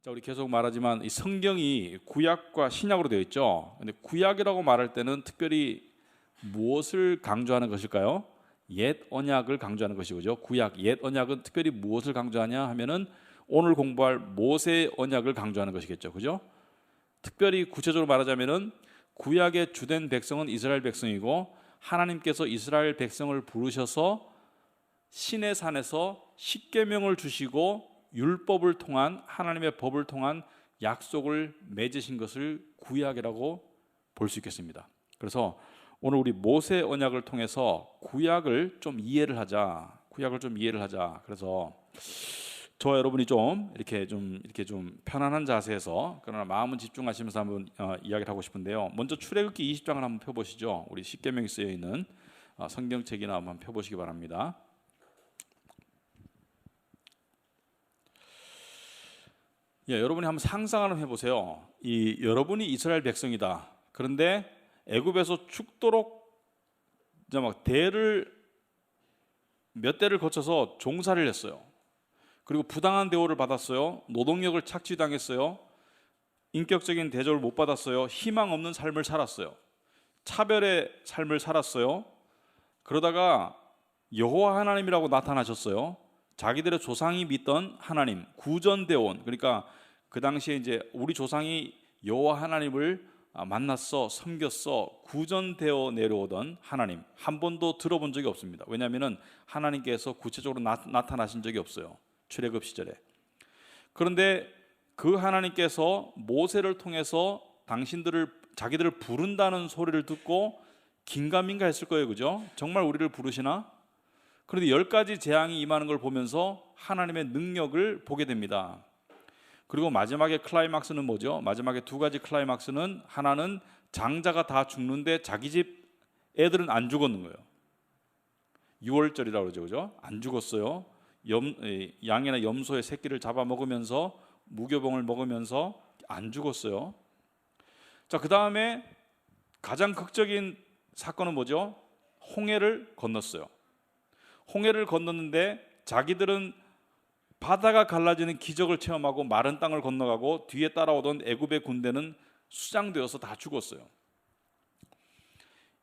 자, 우리 계속 말하지만 이 성경이 구약과 신약으로 되어 있죠. 근데 구약이라고 말할 때는 특별히 무엇을 강조하는 것일까요? 옛 언약을 강조하는 것이죠. 구약 옛 언약은 특별히 무엇을 강조하냐 하면은 오늘 공부할 모세 언약을 강조하는 것이겠죠. 그죠? 특별히 구체적으로 말하자면은 구약의 주된 백성은 이스라엘 백성이고 하나님께서 이스라엘 백성을 부르셔서 시내 산에서 십계명을 주시고 율법을 통한 하나님의 법을 통한 약속을 맺으신 것을 구약이라고 볼 수 있겠습니다. 그래서 오늘 우리 모세 언약을 통해서 구약을 좀 이해를 하자. 그래서 저와 여러분이 좀 이렇게 좀 편안한 자세에서 그러나 마음은 집중하시면서 한번 이야기를 하고 싶은데요. 먼저 출애굽기 20장을 한번 펴보시죠. 우리 십계명이 쓰여 있는 성경책이나 한번 펴보시기 바랍니다. 예, 여러분이 한번 상상을 해보세요. 여러분이 이스라엘 백성이다. 그런데 애굽에서 죽도록 막 몇 대를 거쳐서 종살이를 했어요. 그리고 부당한 대우를 받았어요. 노동력을 착취당했어요. 인격적인 대접을 못 받았어요. 희망 없는 삶을 살았어요. 차별의 삶을 살았어요. 그러다가 여호와 하나님이라고 나타나셨어요. 자기들의 조상이 믿던 하나님, 구전대원, 그러니까 그 당시에 이제 우리 조상이 여호와 하나님을 만났어, 섬겼어, 구전되어 내려오던 하나님 한 번도 들어본 적이 없습니다. 왜냐하면 하나님께서 구체적으로 나타나신 적이 없어요. 출애굽 시절에. 그런데 그 하나님께서 모세를 통해서 자기들을 부른다는 소리를 듣고 긴가민가 했을 거예요. 그죠? 정말 우리를 부르시나? 그런데 10가지 재앙이 임하는 걸 보면서 하나님의 능력을 보게 됩니다. 그리고 마지막에 클라이막스는 뭐죠? 마지막에 2가지 클라이막스는 하나는 장자가 다 죽는데 자기 집 애들은 안 죽었는 거예요. 6월절이라고 그러죠. 그죠? 안 죽었어요. 양이나 염소의 새끼를 잡아먹으면서 무교병을 먹으면서 안 죽었어요. 자, 그 다음에 가장 극적인 사건은 뭐죠? 홍해를 건넜어요. 홍해를 건넜는데 자기들은 바다가 갈라지는 기적을 체험하고 마른 땅을 건너가고 뒤에 따라오던 애굽의 군대는 수장되어서 다 죽었어요.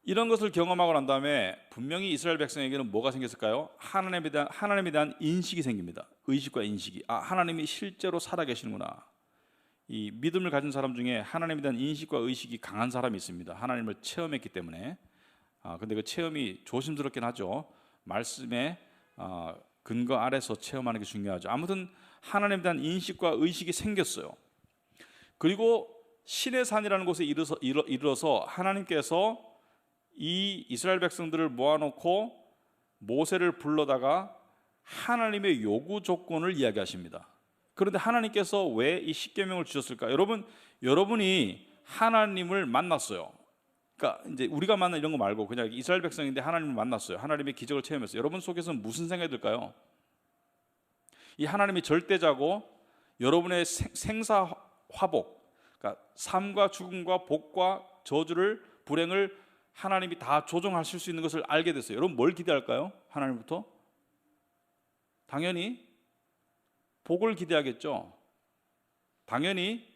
이런 것을 경험하고 난 다음에 분명히 이스라엘 백성에게는 뭐가 생겼을까요? 하나님에 대한 인식이 생깁니다. 의식과 인식이. 하나님이 실제로 살아계시는구나. 이 믿음을 가진 사람 중에 하나님에 대한 인식과 의식이 강한 사람이 있습니다. 하나님을 체험했기 때문에. 근데 그 체험이 조심스럽긴 하죠. 말씀에 근거 아래서 체험하는 게 중요하죠. 아무튼 하나님에 대한 인식과 의식이 생겼어요. 그리고 시내산이라는 곳에 이르러서 하나님께서 이 이스라엘 백성들을 모아놓고 모세를 불러다가 하나님의 요구 조건을 이야기하십니다. 그런데 하나님께서 왜 이 십계명을 주셨을까? 여러분이 하나님을 만났어요. 그러니까 이제 우리가 만난 이런 거 말고 그냥 이스라엘 백성인데 하나님을 만났어요. 하나님의 기적을 체험했어요. 여러분 속에서는 무슨 생각이 들까요? 이 하나님이 절대자고 여러분의 생사화복, 그러니까 삶과 죽음과 복과 저주를 불행을 하나님이 다 조정하실 수 있는 것을 알게 됐어요. 여러분 뭘 기대할까요? 하나님부터? 당연히 복을 기대하겠죠. 당연히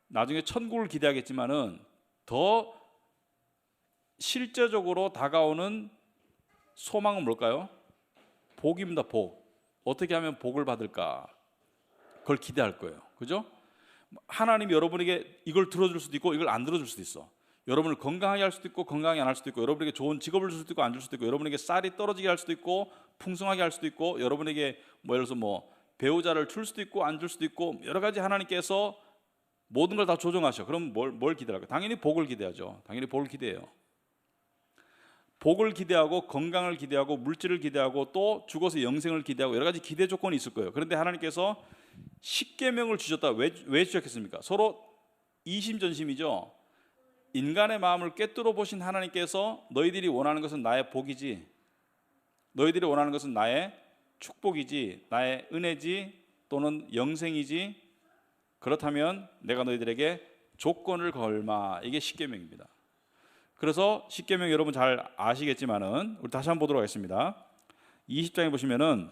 나중에 천국을 기대하겠지만은 더 실제적으로 다가오는 소망은 뭘까요? 복입니다. 복. 어떻게 하면 복을 받을까? 그걸 기대할 거예요. 그죠? 하나님이 여러분에게 이걸 들어줄 수도 있고 이걸 안 들어줄 수도 있어. 여러분을 건강하게 할 수도 있고 건강하게 안 할 수도 있고, 여러분에게 좋은 직업을 줄 수도 있고 안 줄 수도 있고, 여러분에게 쌀이 떨어지게 할 수도 있고 풍성하게 할 수도 있고, 여러분에게 예를 들어서 배우자를 줄 수도 있고 안 줄 수도 있고, 여러 가지 하나님께서 모든 걸 다 조정하셔. 그럼 뭘 기대할까요? 당연히 복을 기대하죠. 당연히 복을 기대해요. 복을 기대하고 건강을 기대하고 물질을 기대하고 또 죽어서 영생을 기대하고 여러 가지 기대 조건이 있을 거예요. 그런데 하나님께서 십계명을 주셨다. 왜 주셨겠습니까? 서로 이심전심이죠. 인간의 마음을 꿰뚫어 보신 하나님께서 너희들이 원하는 것은 나의 복이지, 너희들이 원하는 것은 나의 축복이지, 나의 은혜지 또는 영생이지, 그렇다면 내가 너희들에게 조건을 걸마. 이게 십계명입니다. 그래서 십계명 여러분 잘 아시겠지만은 우리 다시 한번 보도록 하겠습니다. 20장에 보시면은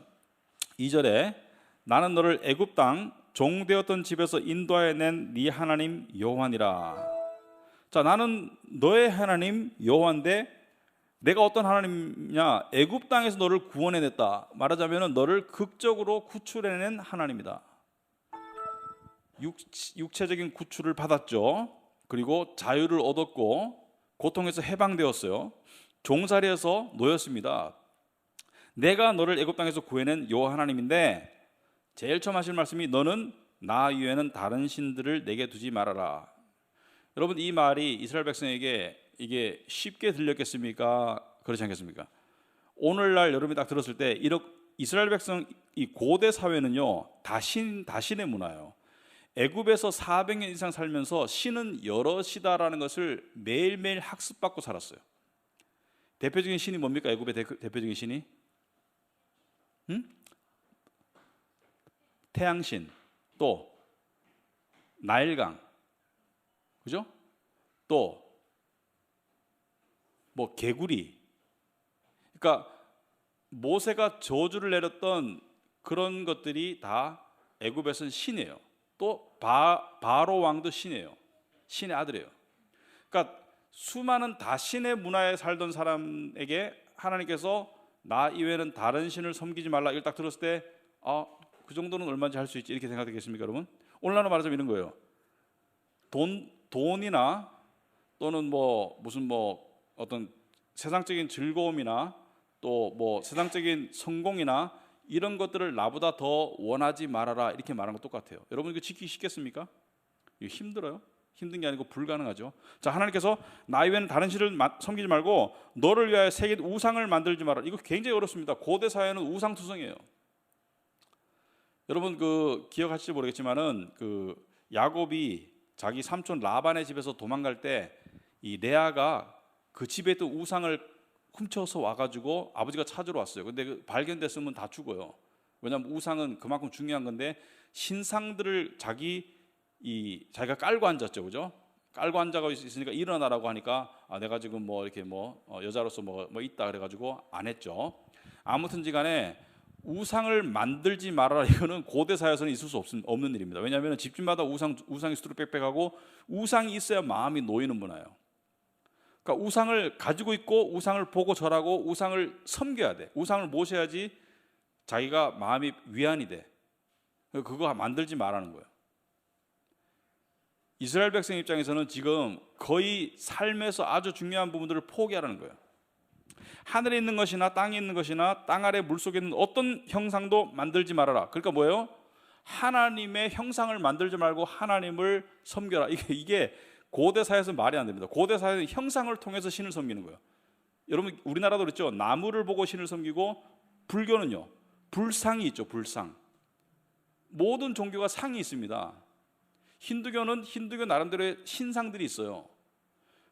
2절에 나는 너를 애굽 땅 종되었던 집에서 인도하여 낸 네 하나님 여호와니라. 자, 나는 너의 하나님 여호와인데 내가 어떤 하나님이냐? 애굽 땅에서 너를 구원해냈다. 말하자면 너를 극적으로 구출해낸 하나님이다. 육체적인 구출을 받았죠. 그리고 자유를 얻었고 고통에서 해방되었어요. 종살이에서 놓였습니다. 내가 너를 애굽 땅에서 구해낸 여호와 하나님인데 제일 처음 하실 말씀이 너는 나 이외에는 다른 신들을 내게 두지 말아라. 여러분, 이 말이 이스라엘 백성에게 이게 쉽게 들렸겠습니까? 그렇지 않겠습니까? 오늘날 여러분이 딱 들었을 때 이스라엘 백성 이 고대 사회는요 다 신의 문화예요. 애굽에서 400년 이상 살면서 신은 여럿이다라는 것을 매일매일 학습받고 살았어요. 대표적인 신이 뭡니까? 애굽의 대표적인 신이? 태양신, 또 나일강, 그죠? 또 뭐 개구리. 그러니까 모세가 저주를 내렸던 그런 것들이 다 애굽에서는 신이에요. 또 바로 왕도 신이에요. 신의 아들이에요. 그러니까 수많은 다 신의 문화에 살던 사람에게 하나님께서 나 이외에는 다른 신을 섬기지 말라 이걸 딱 들었을 때 그 정도는 얼마든지 할 수 있지 이렇게 생각되겠습니까, 여러분? 오늘날로 말하자면 이런 거예요. 돈이나 또는 뭐 무슨 뭐 어떤 세상적인 즐거움이나 또 뭐 세상적인 성공이나 이런 것들을 나보다 더 원하지 말아라 이렇게 말하는 거 똑같아요. 여러분 이거 지키기 쉽겠습니까? 이거 힘들어요. 힘든 게 아니고 불가능하죠. 자, 하나님께서 나 외에는 다른 신을 섬기지 말고 너를 위하여 새긴 우상을 만들지 마라. 이거 굉장히 어렵습니다. 고대 사회는 우상투성이에요. 여러분 그 기억하실지 모르겠지만은 그 야곱이 자기 삼촌 라반의 집에서 도망갈 때 이 레아가 그 집에 있던 우상을 훔쳐서 와가지고 아버지가 찾으러 왔어요. 근데 그 발견됐으면 다 죽어요. 왜냐하면 우상은 그만큼 중요한 건데 신상들을 자기가 깔고 앉았죠, 그죠? 깔고 앉아가 있으니까 일어나라고 하니까 내가 지금 뭐 이렇게 여자로서 뭐 있다 그래가지고 안 했죠. 아무튼지간에 우상을 만들지 말아라 이거는 고대 사회에서는 있을 수 없는 일입니다. 왜냐하면 집집마다 우상이 수두룩빽빽하고 우상이 있어야 마음이 놓이는 문화예요. 그러니까 우상을 가지고 있고 우상을 보고 절하고 우상을 섬겨야 돼. 우상을 모셔야지 자기가 마음이 위안이 돼. 그거 만들지 말라는 거예요. 이스라엘 백성 입장에서는 지금 거의 삶에서 아주 중요한 부분들을 포기하라는 거예요. 하늘에 있는 것이나 땅에 있는 것이나 땅 아래 물속에 있는 어떤 형상도 만들지 말아라. 그러니까 뭐예요? 하나님의 형상을 만들지 말고 하나님을 섬겨라. 이게 고대 사회에서 말이 안 됩니다. 고대 사회는 형상을 통해서 신을 섬기는 거예요. 여러분 우리나라도 그렇죠. 나무를 보고 신을 섬기고 불교는요. 불상이 있죠. 불상. 모든 종교가 상이 있습니다. 힌두교는 힌두교 나름대로의 신상들이 있어요.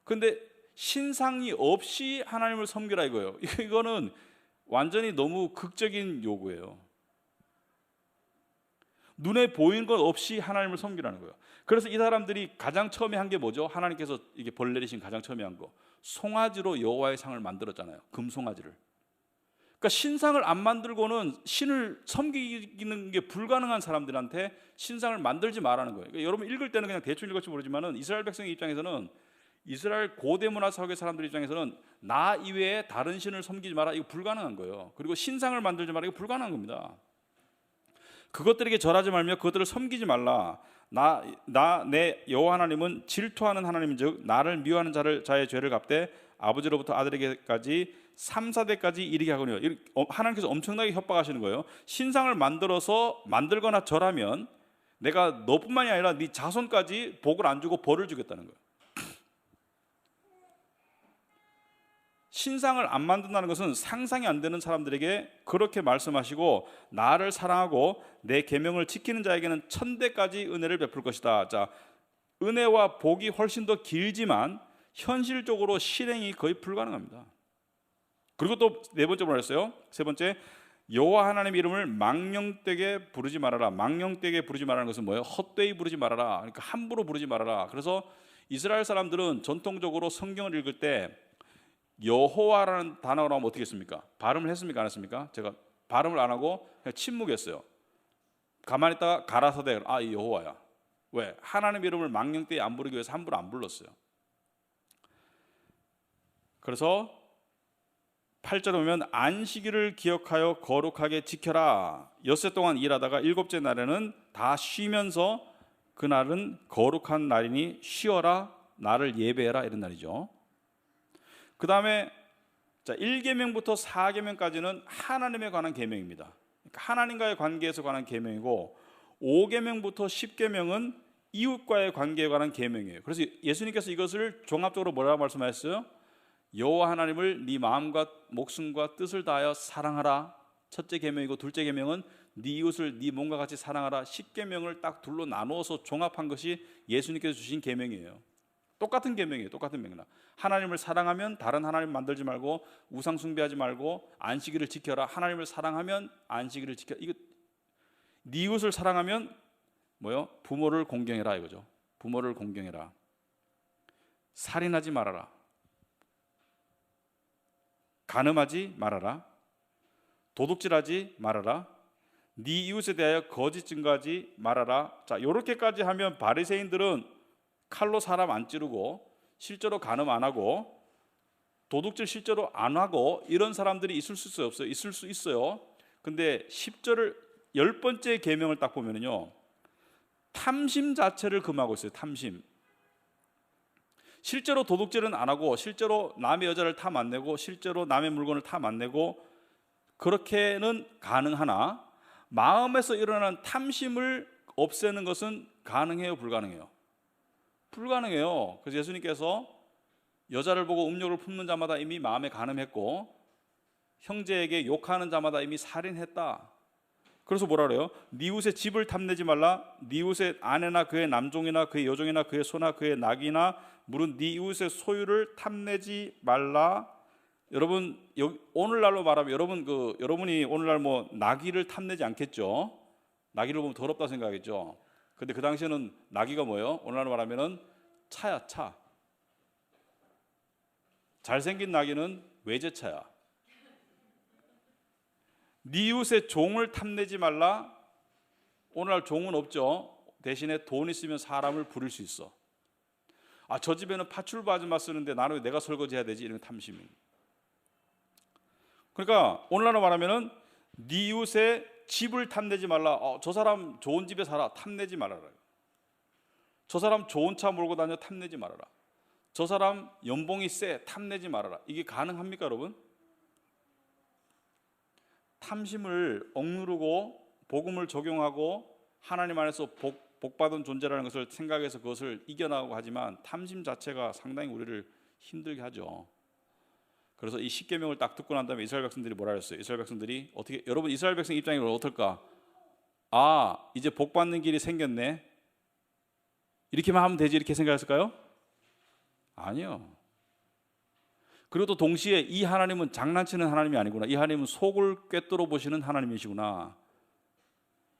그런데 신상이 없이 하나님을 섬기라 이거예요. 이거는 완전히 너무 극적인 요구예요. 눈에 보이는 것 없이 하나님을 섬기라는 거예요. 그래서 이 사람들이 가장 처음에 한 게 뭐죠? 하나님께서 이게 벌 내리신 가장 처음에 한 거. 송아지로 여호와의 상을 만들었잖아요. 금송아지를. 그러니까 신상을 안 만들고는 신을 섬기는 게 불가능한 사람들한테 신상을 만들지 말라는 거예요. 그러니까 여러분 읽을 때는 그냥 대충 읽을지 모르지만은 이스라엘 백성의 입장에서는 이스라엘 고대 문화 사회 사람들 입장에서는 나 이외에 다른 신을 섬기지 마라 이거 불가능한 거예요. 그리고 신상을 만들지 마라 이거 불가능한 겁니다. 그것들에게 절하지 말며 그것들을 섬기지 말라. 내 여호와 하나님은 질투하는 하나님인즉 나를 미워하는 자의 죄를 갚되 아버지로부터 아들에게까지 3, 4대까지 이르게 하거니와. 하나님께서 엄청나게 협박하시는 거예요. 신상을 만들거나 절하면 내가 너뿐만이 아니라 네 자손까지 복을 안 주고 벌을 주겠다는 거예요. 신상을 안 만든다는 것은 상상이 안 되는 사람들에게 그렇게 말씀하시고 나를 사랑하고 내 계명을 지키는 자에게는 1000대까지 은혜를 베풀 것이다. 자, 은혜와 복이 훨씬 더 길지만 현실적으로 실행이 거의 불가능합니다. 그리고 또 네 번째로 말했어요. 세 번째, 여호와 하나님의 이름을 망령되게 부르지 말아라. 망령되게 부르지 말라는 것은 뭐예요? 헛되이 부르지 말아라. 그러니까 함부로 부르지 말아라. 그래서 이스라엘 사람들은 전통적으로 성경을 읽을 때 여호와라는 단어가 나오면 어떻게 했습니까? 발음을 했습니까? 안 했습니까? 제가 발음을 안 하고 그냥 침묵했어요. 가만히 있다가 가라사대, 아, 이 여호와야. 왜? 하나님 이름을 망령 때에 안 부르기 위해서 함부로 안 불렀어요. 그래서 8절에 보면 안식일을 기억하여 거룩하게 지켜라. 엿새 동안 일하다가 일곱째 날에는 다 쉬면서 그날은 거룩한 날이니 쉬어라, 나를 예배해라, 이런 날이죠. 그 다음에 1계명부터 4계명까지는 하나님에 관한 계명입니다. 그러니까 하나님과의 관계에서 관한 계명이고, 5계명부터 10계명은 이웃과의 관계에 관한 계명이에요. 그래서 예수님께서 이것을 종합적으로 뭐라고 말씀하셨어요? 여호와 하나님을 네 마음과 목숨과 뜻을 다하여 사랑하라, 첫째 계명이고, 둘째 계명은 네 이웃을 네 몸과 같이 사랑하라. 10계명을 딱 둘로 나누어서 종합한 것이 예수님께서 주신 계명이에요. 똑같은 계명이에요. 똑같은 명령. 하나님을 사랑하면 다른 하나님 만들지 말고, 우상 숭배하지 말고, 안식일을 지켜라. 하나님을 사랑하면 안식일을 지켜. 이거 네 이웃을 사랑하면 뭐요? 부모를 공경해라, 이거죠. 부모를 공경해라. 살인하지 말아라. 간음하지 말아라. 도둑질하지 말아라. 네 이웃에 대하여 거짓 증거하지 말아라. 자, 이렇게까지 하면 바리새인들은 칼로 사람 안 찌르고, 실제로 간음 안 하고, 도둑질 실제로 안 하고, 이런 사람들이 있을 수 없어요. 있을 수 있어요. 근데 10절을 10번째 계명을 딱 보면요, 탐심 자체를 금하고 있어요. 탐심. 실제로 도둑질은 안 하고, 실제로 남의 여자를 탐 안 내고, 실제로 남의 물건을 탐 안 내고, 그렇게는 가능하나 마음에서 일어나는 탐심을 없애는 것은 가능해요, 불가능해요? 불가능해요. 그래서 예수님께서 여자를 보고 음욕을 품는 자마다 이미 마음에 간음했고, 형제에게 욕하는 자마다 이미 살인했다. 그래서 뭐라 그래요? 네 이웃의 집을 탐내지 말라. 네 이웃의 아내나 그의 남종이나 그의 여종이나 그의 소나 그의 낙이나 물은 네 이웃의 소유를 탐내지 말라. 여러분, 오늘날로 말하면 여러분이 오늘날 뭐 나귀를 탐내지 않겠죠? 나귀를 보면 더럽다 생각하겠죠? 근데 그 당시에는 나귀가 뭐예요? 오늘날로 말하면은 차야, 차. 잘생긴 나귀는 외제차야. 네 이웃의 종을 탐내지 말라. 오늘날 종은 없죠. 대신에 돈 있으면 사람을 부릴 수 있어. 아, 저 집에는 파출부 아줌마 쓰는데 나는 왜 내가 설거지해야 되지? 이런 탐심입니다. 그러니까 오늘날로 말하면은 네 이웃의 집을 탐내지 말라. 저 사람 좋은 집에 살아. 탐내지 말아라. 저 사람 좋은 차 몰고 다녀. 탐내지 말아라. 저 사람 연봉이 세. 탐내지 말아라. 이게 가능합니까, 여러분? 탐심을 억누르고 복음을 적용하고 하나님 안에서 복받은 존재라는 것을 생각해서 그것을 이겨나가고 하지만 탐심 자체가 상당히 우리를 힘들게 하죠. 그래서 이 10계명을 딱 듣고 난 다음에 이스라엘 백성들이 뭐라 했어요? 이스라엘 백성들이 어떻게, 여러분 이스라엘 백성 입장이면 어떨까? 아, 이제 복받는 길이 생겼네. 이렇게만 하면 되지, 이렇게 생각했을까요? 아니요. 그리고 또 동시에 이 하나님은 장난치는 하나님이 아니구나. 이 하나님은 속을 꿰뚫어 보시는 하나님이시구나.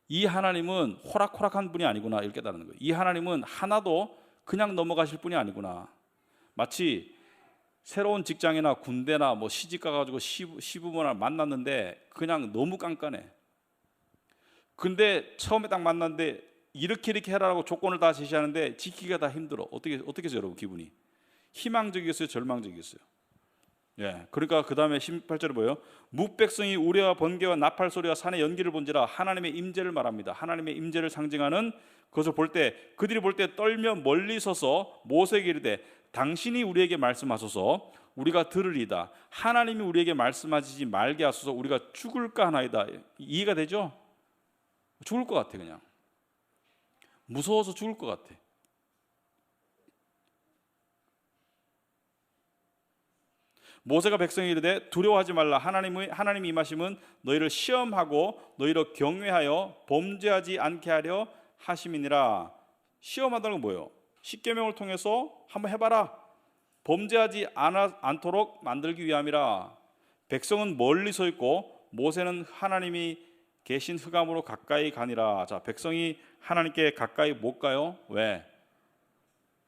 이 하나님은 호락호락한 분이 아니구나, 이렇게 깨달는 거예요. 이 하나님은 하나도 그냥 넘어가실 분이 아니구나. 마치 새로운 직장이나 군대나 뭐 시집 가가지고 시부모를 만났는데 그냥 너무 깐깐해. 근데 처음에 딱 만났는데 이렇게 해라라고 조건을 다 제시하는데 지키기가 다 힘들어. 어떻게 해서 여러분 기분이? 희망적이겠어요, 절망적이겠어요? 예, 그러니까 그 다음에 18절에 뭐예요? 뭇백성이 우레와 번개와 나팔 소리와 산의 연기를 본지라. 하나님의 임재를 말합니다. 하나님의 임재를 상징하는 그것을 볼 때, 그들이 볼 때 떨며 멀리 서서 모세에게 이르되 당신이 우리에게 말씀하소서 우리가 들으리다. 하나님이 우리에게 말씀하시지 말게 하소서 우리가 죽을까 하나이다. 이해가 되죠? 죽을 것 같아. 그냥 무서워서 죽을 것 같아. 모세가 백성이 이르되 두려워하지 말라. 하나님이 임하심은 너희를 시험하고 너희를 경외하여 범죄하지 않게 하려 하심이니라. 시험하다는 건 뭐예요? 십계명을 통해서 한번 해봐라. 범죄하지 않도록 만들기 위함이라. 백성은 멀리 서 있고 모세는 하나님이 계신 흑암으로 가까이 가니라. 자, 백성이 하나님께 가까이 못 가요. 왜?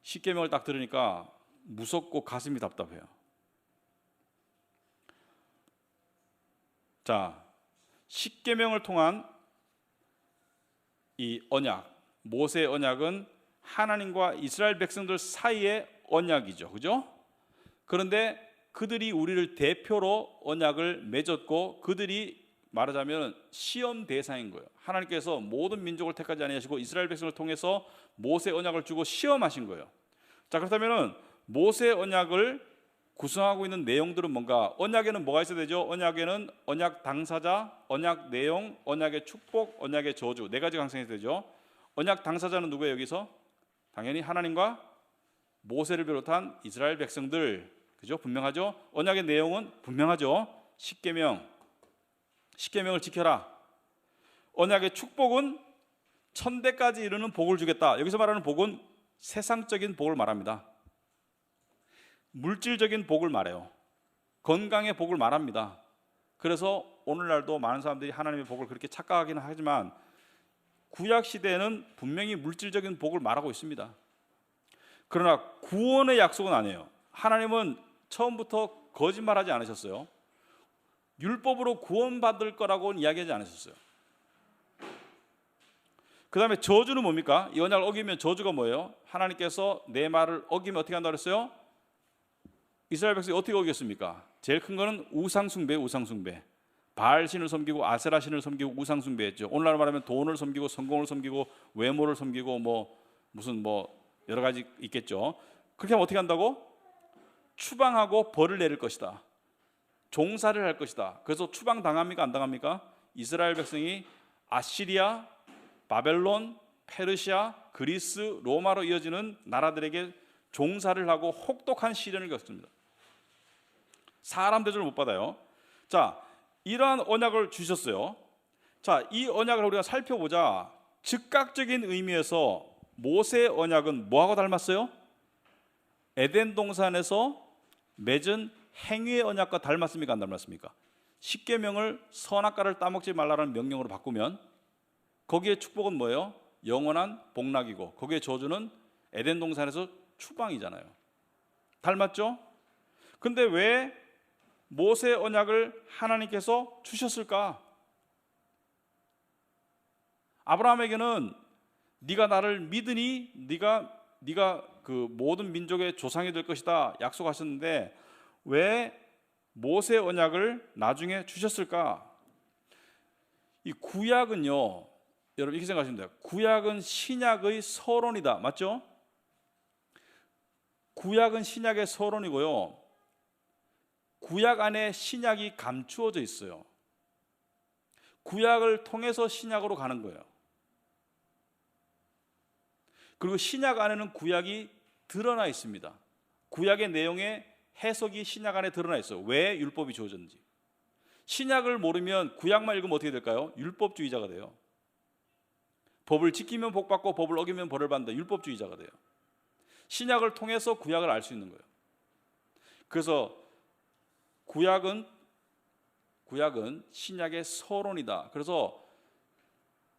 십계명을 딱 들으니까 무섭고 가슴이 답답해요. 자, 십계명을 통한 이 언약, 모세의 언약은 하나님과 이스라엘 백성들 사이의 언약이죠. 그죠? 그런데 그들이 우리를 대표로 언약을 맺었고 그들이 말하자면 시험 대상인 거예요. 하나님께서 모든 민족을 택하지 아니하시고 이스라엘 백성을 통해서 모세의 언약을 주고 시험하신 거예요. 자, 그렇다면 모세의 언약을 구성하고 있는 내용들은 뭔가? 언약에는 뭐가 있어야 되죠? 언약에는 언약 당사자, 언약 내용, 언약의 축복, 언약의 저주 네 가지 강성이 되죠. 언약 당사자는 누구예요? 여기서 당연히 하나님과 모세를 비롯한 이스라엘 백성들, 그죠? 분명하죠? 언약의 내용은 분명하죠. 십계명을 지켜라. 언약의 축복은 천대까지 이르는 복을 주겠다. 여기서 말하는 복은 세상적인 복을 말합니다. 물질적인 복을 말해요. 건강의 복을 말합니다. 그래서 오늘날도 많은 사람들이 하나님의 복을 그렇게 착각하기는 하지만 구약 시대에는 분명히 물질적인 복을 말하고 있습니다. 그러나 구원의 약속은 아니에요. 하나님은 처음부터 거짓말하지 않으셨어요. 율법으로 구원받을 거라고는 이야기하지 않으셨어요. 그 다음에 저주는 뭡니까? 이 언약을 어기면 저주가 뭐예요? 하나님께서 내 말을 어기면 어떻게 한다고 그랬어요? 이스라엘 백성이 어떻게 어겼습니까? 제일 큰 거는 우상숭배. 바알신을 섬기고 아세라신을 섬기고 우상숭배했죠. 오늘날 말하면 돈을 섬기고 성공을 섬기고 외모를 섬기고 무슨 여러 가지 있겠죠. 그렇게 하면 어떻게 한다고? 추방하고 벌을 내릴 것이다. 종살을 할 것이다. 그래서 추방 당합니까? 안 당합니까? 이스라엘 백성이 아시리아, 바벨론, 페르시아, 그리스, 로마로 이어지는 나라들에게 종살을 하고 혹독한 시련을 겪습니다. 사람 대접을 못 받아요. 자, 이러한 언약을 주셨어요. 자, 이 언약을 우리가 살펴보자. 즉각적인 의미에서 모세의 언약은 뭐하고 닮았어요? 에덴 동산에서 맺은 행위의 언약과 닮았습니까? 안 닮았습니까? 십계명을 선악과를 따먹지 말라는 명령으로 바꾸면 거기에 축복은 뭐예요? 영원한 복락이고 거기에 저주는 에덴 동산에서 추방이잖아요. 닮았죠? 근데 왜 모세의 언약을 하나님께서 주셨을까? 아브라함에게는 네가 나를 믿으니 네가 그 모든 민족의 조상이 될 것이다 약속하셨는데 왜 모세의 언약을 나중에 주셨을까? 이 구약은요, 여러분 이렇게 생각하시면 돼요. 구약은 신약의 서론이다. 맞죠? 구약은 신약의 서론이고요. 구약 안에 신약이 감추어져 있어요. 구약을 통해서 신약으로 가는 거예요. 그리고 신약 안에는 구약이 드러나 있습니다. 구약의 내용에 해석이 신약 안에 드러나 있어요. 왜 율법이 주어졌는지. 신약을 모르면 구약만 읽으면 어떻게 될까요? 율법주의자가 돼요. 법을 지키면 복받고 법을 어기면 벌을 받는다. 율법주의자가 돼요. 신약을 통해서 구약을 알 수 있는 거예요. 그래서 구약은 신약의 서론이다. 그래서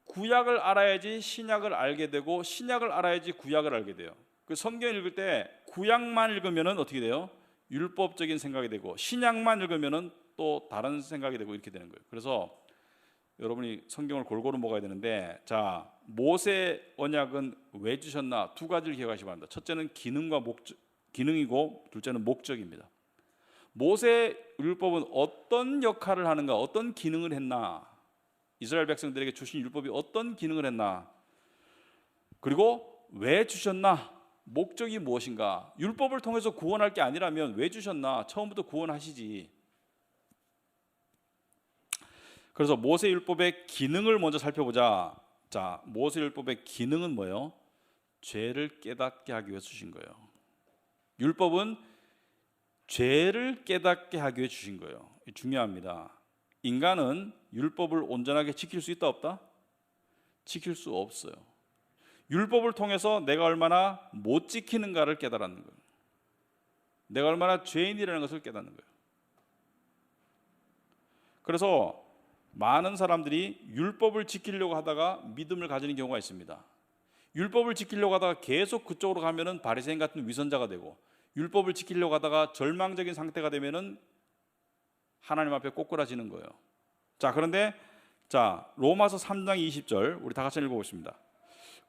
구약을 알아야지 신약을 알게 되고 신약을 알아야지 구약을 알게 돼요. 그 성경 읽을 때 구약만 읽으면 어떻게 돼요? 율법적인 생각이 되고 신약만 읽으면 또 다른 생각이 되고 이렇게 되는 거예요. 그래서 여러분이 성경을 골고루 먹어야 되는데, 자, 모세 언약은 왜 주셨나? 두 가지를 기억하시기 바랍니다. 첫째는 기능이고 둘째는 목적입니다. 모세 율법은 어떤 역할을 하는가? 어떤 기능을 했나? 이스라엘 백성들에게 주신 율법이 어떤 기능을 했나? 그리고 왜 주셨나? 목적이 무엇인가? 율법을 통해서 구원할 게 아니라면 왜 주셨나? 처음부터 구원하시지. 그래서 모세 율법의 기능을 먼저 살펴보자. 자, 모세 율법의 기능은 뭐예요? 죄를 깨닫게 하기 위해 주신 거예요. 율법은 죄를 깨닫게 하기 위해 주신 거예요. 중요합니다. 인간은 율법을 온전하게 지킬 수 있다 없다? 지킬 수 없어요. 율법을 통해서 내가 얼마나 못 지키는가를 깨달았는 거예요. 내가 얼마나 죄인이라는 것을 깨닫는 거예요. 그래서 많은 사람들이 율법을 지키려고 하다가 믿음을 가지는 경우가 있습니다. 율법을 지키려고 하다가 계속 그쪽으로 가면은 바리새인 같은 위선자가 되고, 율법을 지키려고 하다가 절망적인 상태가 되면은 하나님 앞에 꼬꾸라지는 거예요. 자, 그런데 자, 로마서 3장 20절 우리 다 같이 읽어보겠습니다.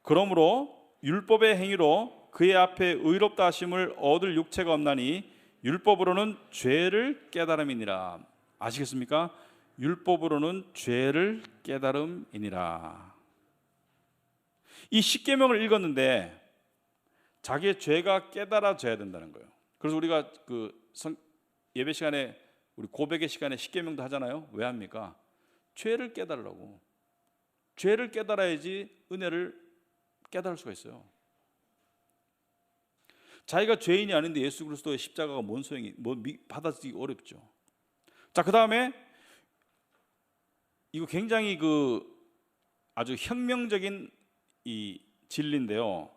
그러므로 율법의 행위로 그의 앞에 의롭다 하심을 얻을 육체가 없나니 율법으로는 죄를 깨달음이니라. 아시겠습니까? 율법으로는 죄를 깨달음이니라. 이 십계명을 읽었는데 자기의 죄가 깨달아져야 된다는 거예요. 그래서 우리가 예배 시간에 우리 고백의 시간에 십계명도 하잖아요. 왜 합니까? 죄를 깨달으라고. 죄를 깨달아야지 은혜를 깨달을 수가 있어요. 자기가 죄인이 아닌데 예수 그리스도의 십자가가 뭔 소용이, 받아들이기 어렵죠. 자, 그 다음에 이거 굉장히 아주 혁명적인 이 진리인데요.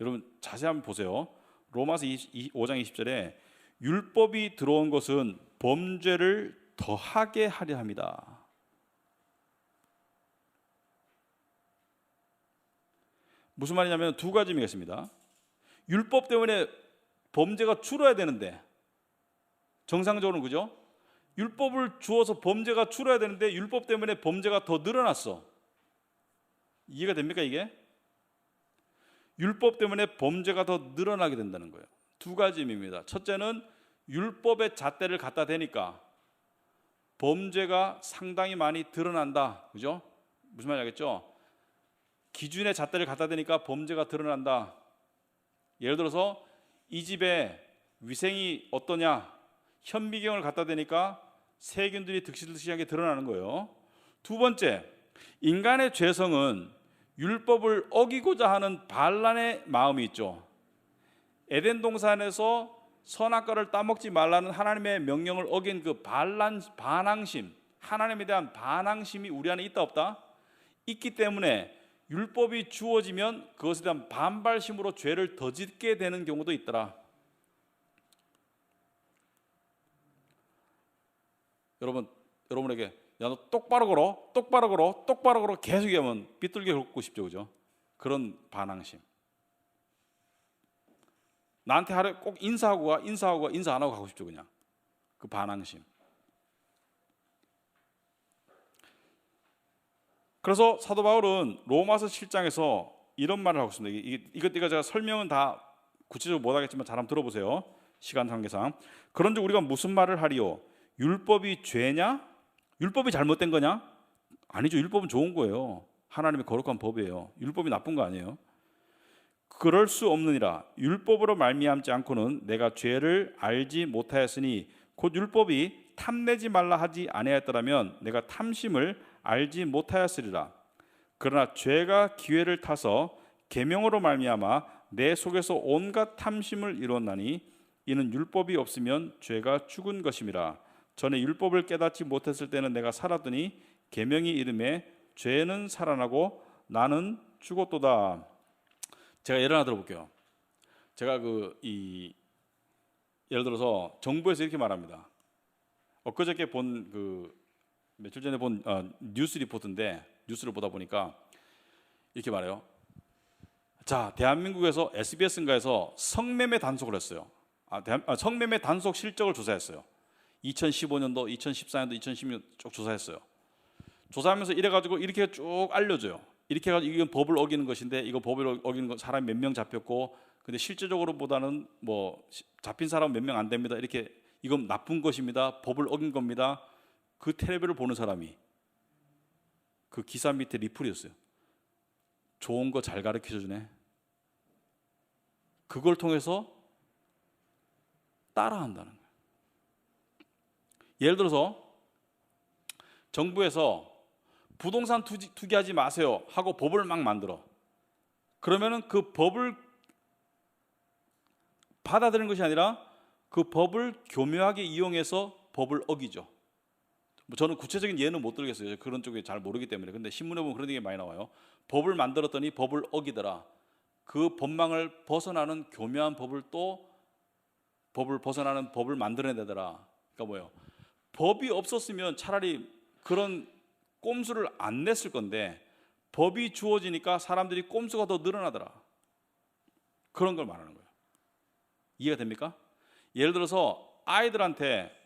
여러분 자세히 한번 보세요. 로마서 5장 20절에 율법이 들어온 것은 범죄를 더하게 하려 함이다. 무슨 말이냐면 두 가지 의미가 있습니다. 율법 때문에 범죄가 줄어야 되는데, 정상적으로는 그죠? 율법을 주어서 범죄가 줄어야 되는데 율법 때문에 범죄가 더 늘어났어. 이해가 됩니까 이게? 율법 때문에 범죄가 더 늘어나게 된다는 거예요. 두 가지 의미입니다. 첫째는 율법의 잣대를 갖다 대니까 범죄가 상당히 많이 드러난다. 그죠? 무슨 말인지 알겠죠? 기준의 잣대를 갖다 대니까 범죄가 드러난다. 예를 들어서 이 집에 위생이 어떠냐, 현미경을 갖다 대니까 세균들이 득실득실하게 드러나는 거예요. 두 번째, 인간의 죄성은 율법을 어기고자 하는 반란의 마음이 있죠. 에덴 동산에서 선악과를 따먹지 말라는 하나님의 명령을 어긴 그 반항심, 하나님에 대한 반항심이 우리 안에 있다 없다? 있기 때문에 율법이 주어지면 그것에 대한 반발심으로 죄를 더 짓게 되는 경우도 있더라. 여러분에게 야, 너 똑바로 걸어 계속 얘기하면 삐뚤게 걷고 싶죠, 그죠? 그런 반항심. 나한테 하루 꼭 인사하고 가, 인사 안 하고 가고 싶죠, 그냥. 그 반항심. 그래서 사도 바울은 로마서 7장에서 이런 말을 하고 있습니다. 이것 제가 설명은 다 구체적으로 못하겠지만 잘 한번 들어보세요. 시간 관계상. 그런즉 우리가 무슨 말을 하리요? 율법이 죄냐? 율법이 잘못된 거냐? 아니죠. 율법은 좋은 거예요. 하나님의 거룩한 법이에요. 율법이 나쁜 거 아니에요. 그럴 수 없느니라. 율법으로 말미암지 않고는 내가 죄를 알지 못하였으니 곧 율법이 탐내지 말라 하지 아니하였더라면 내가 탐심을 알지 못하였으리라. 그러나 죄가 기회를 타서 계명으로 말미암아 내 속에서 온갖 탐심을 이루었나니 이는 율법이 없으면 죄가 죽은 것임이라. 전에 율법을 깨닫지 못했을 때는 내가 살았더니 계명이 이름에 죄는 살아나고 나는 죽었도다. 제가 예를 하나 들어볼게요. 제가 예를 들어서 정부에서 이렇게 말합니다. 엊그저께 며칠 전에 본 뉴스 리포트인데 뉴스를 보다 보니까 이렇게 말해요. 자, 대한민국에서 SBS인가에서 성매매 단속을 했어요. 성매매 단속 실적을 조사했어요. 2015년도, 2014년도, 2016년 쭉 조사했어요. 조사하면서 이래가지고 이렇게 쭉 알려줘요. 이렇게 해가지고 이건 법을 어기는 것인데 이거 법을 어기는 거 사람 몇 명 잡혔고 근데 실제적으로 보다는 뭐 잡힌 사람 몇 명 안 됩니다. 이렇게 이건 나쁜 것입니다. 법을 어긴 겁니다. 그 텔레비를 보는 사람이 그 기사 밑에 리플이었어요. 좋은 거 잘 가르쳐주네. 그걸 통해서 따라한다는 거예요. 예를 들어서 정부에서 부동산 투기하지 마세요 하고 법을 막 만들어. 그러면은 그 법을 받아들이는 것이 아니라 그 법을 교묘하게 이용해서 법을 어기죠. 저는 구체적인 예는 못 들겠어요. 그런 쪽에 잘 모르기 때문에. 근데 신문에 보면 그런 게 많이 나와요. 법을 만들었더니 법을 어기더라. 그 법망을 벗어나는 교묘한 법을 또 법을 벗어나는 법을 만들어내더라. 그러니까 뭐예요? 법이 없었으면 차라리 그런 꼼수를 안 냈을 건데 법이 주어지니까 사람들이 꼼수가 더 늘어나더라. 그런 걸 말하는 거예요. 이해가 됩니까? 예를 들어서 아이들한테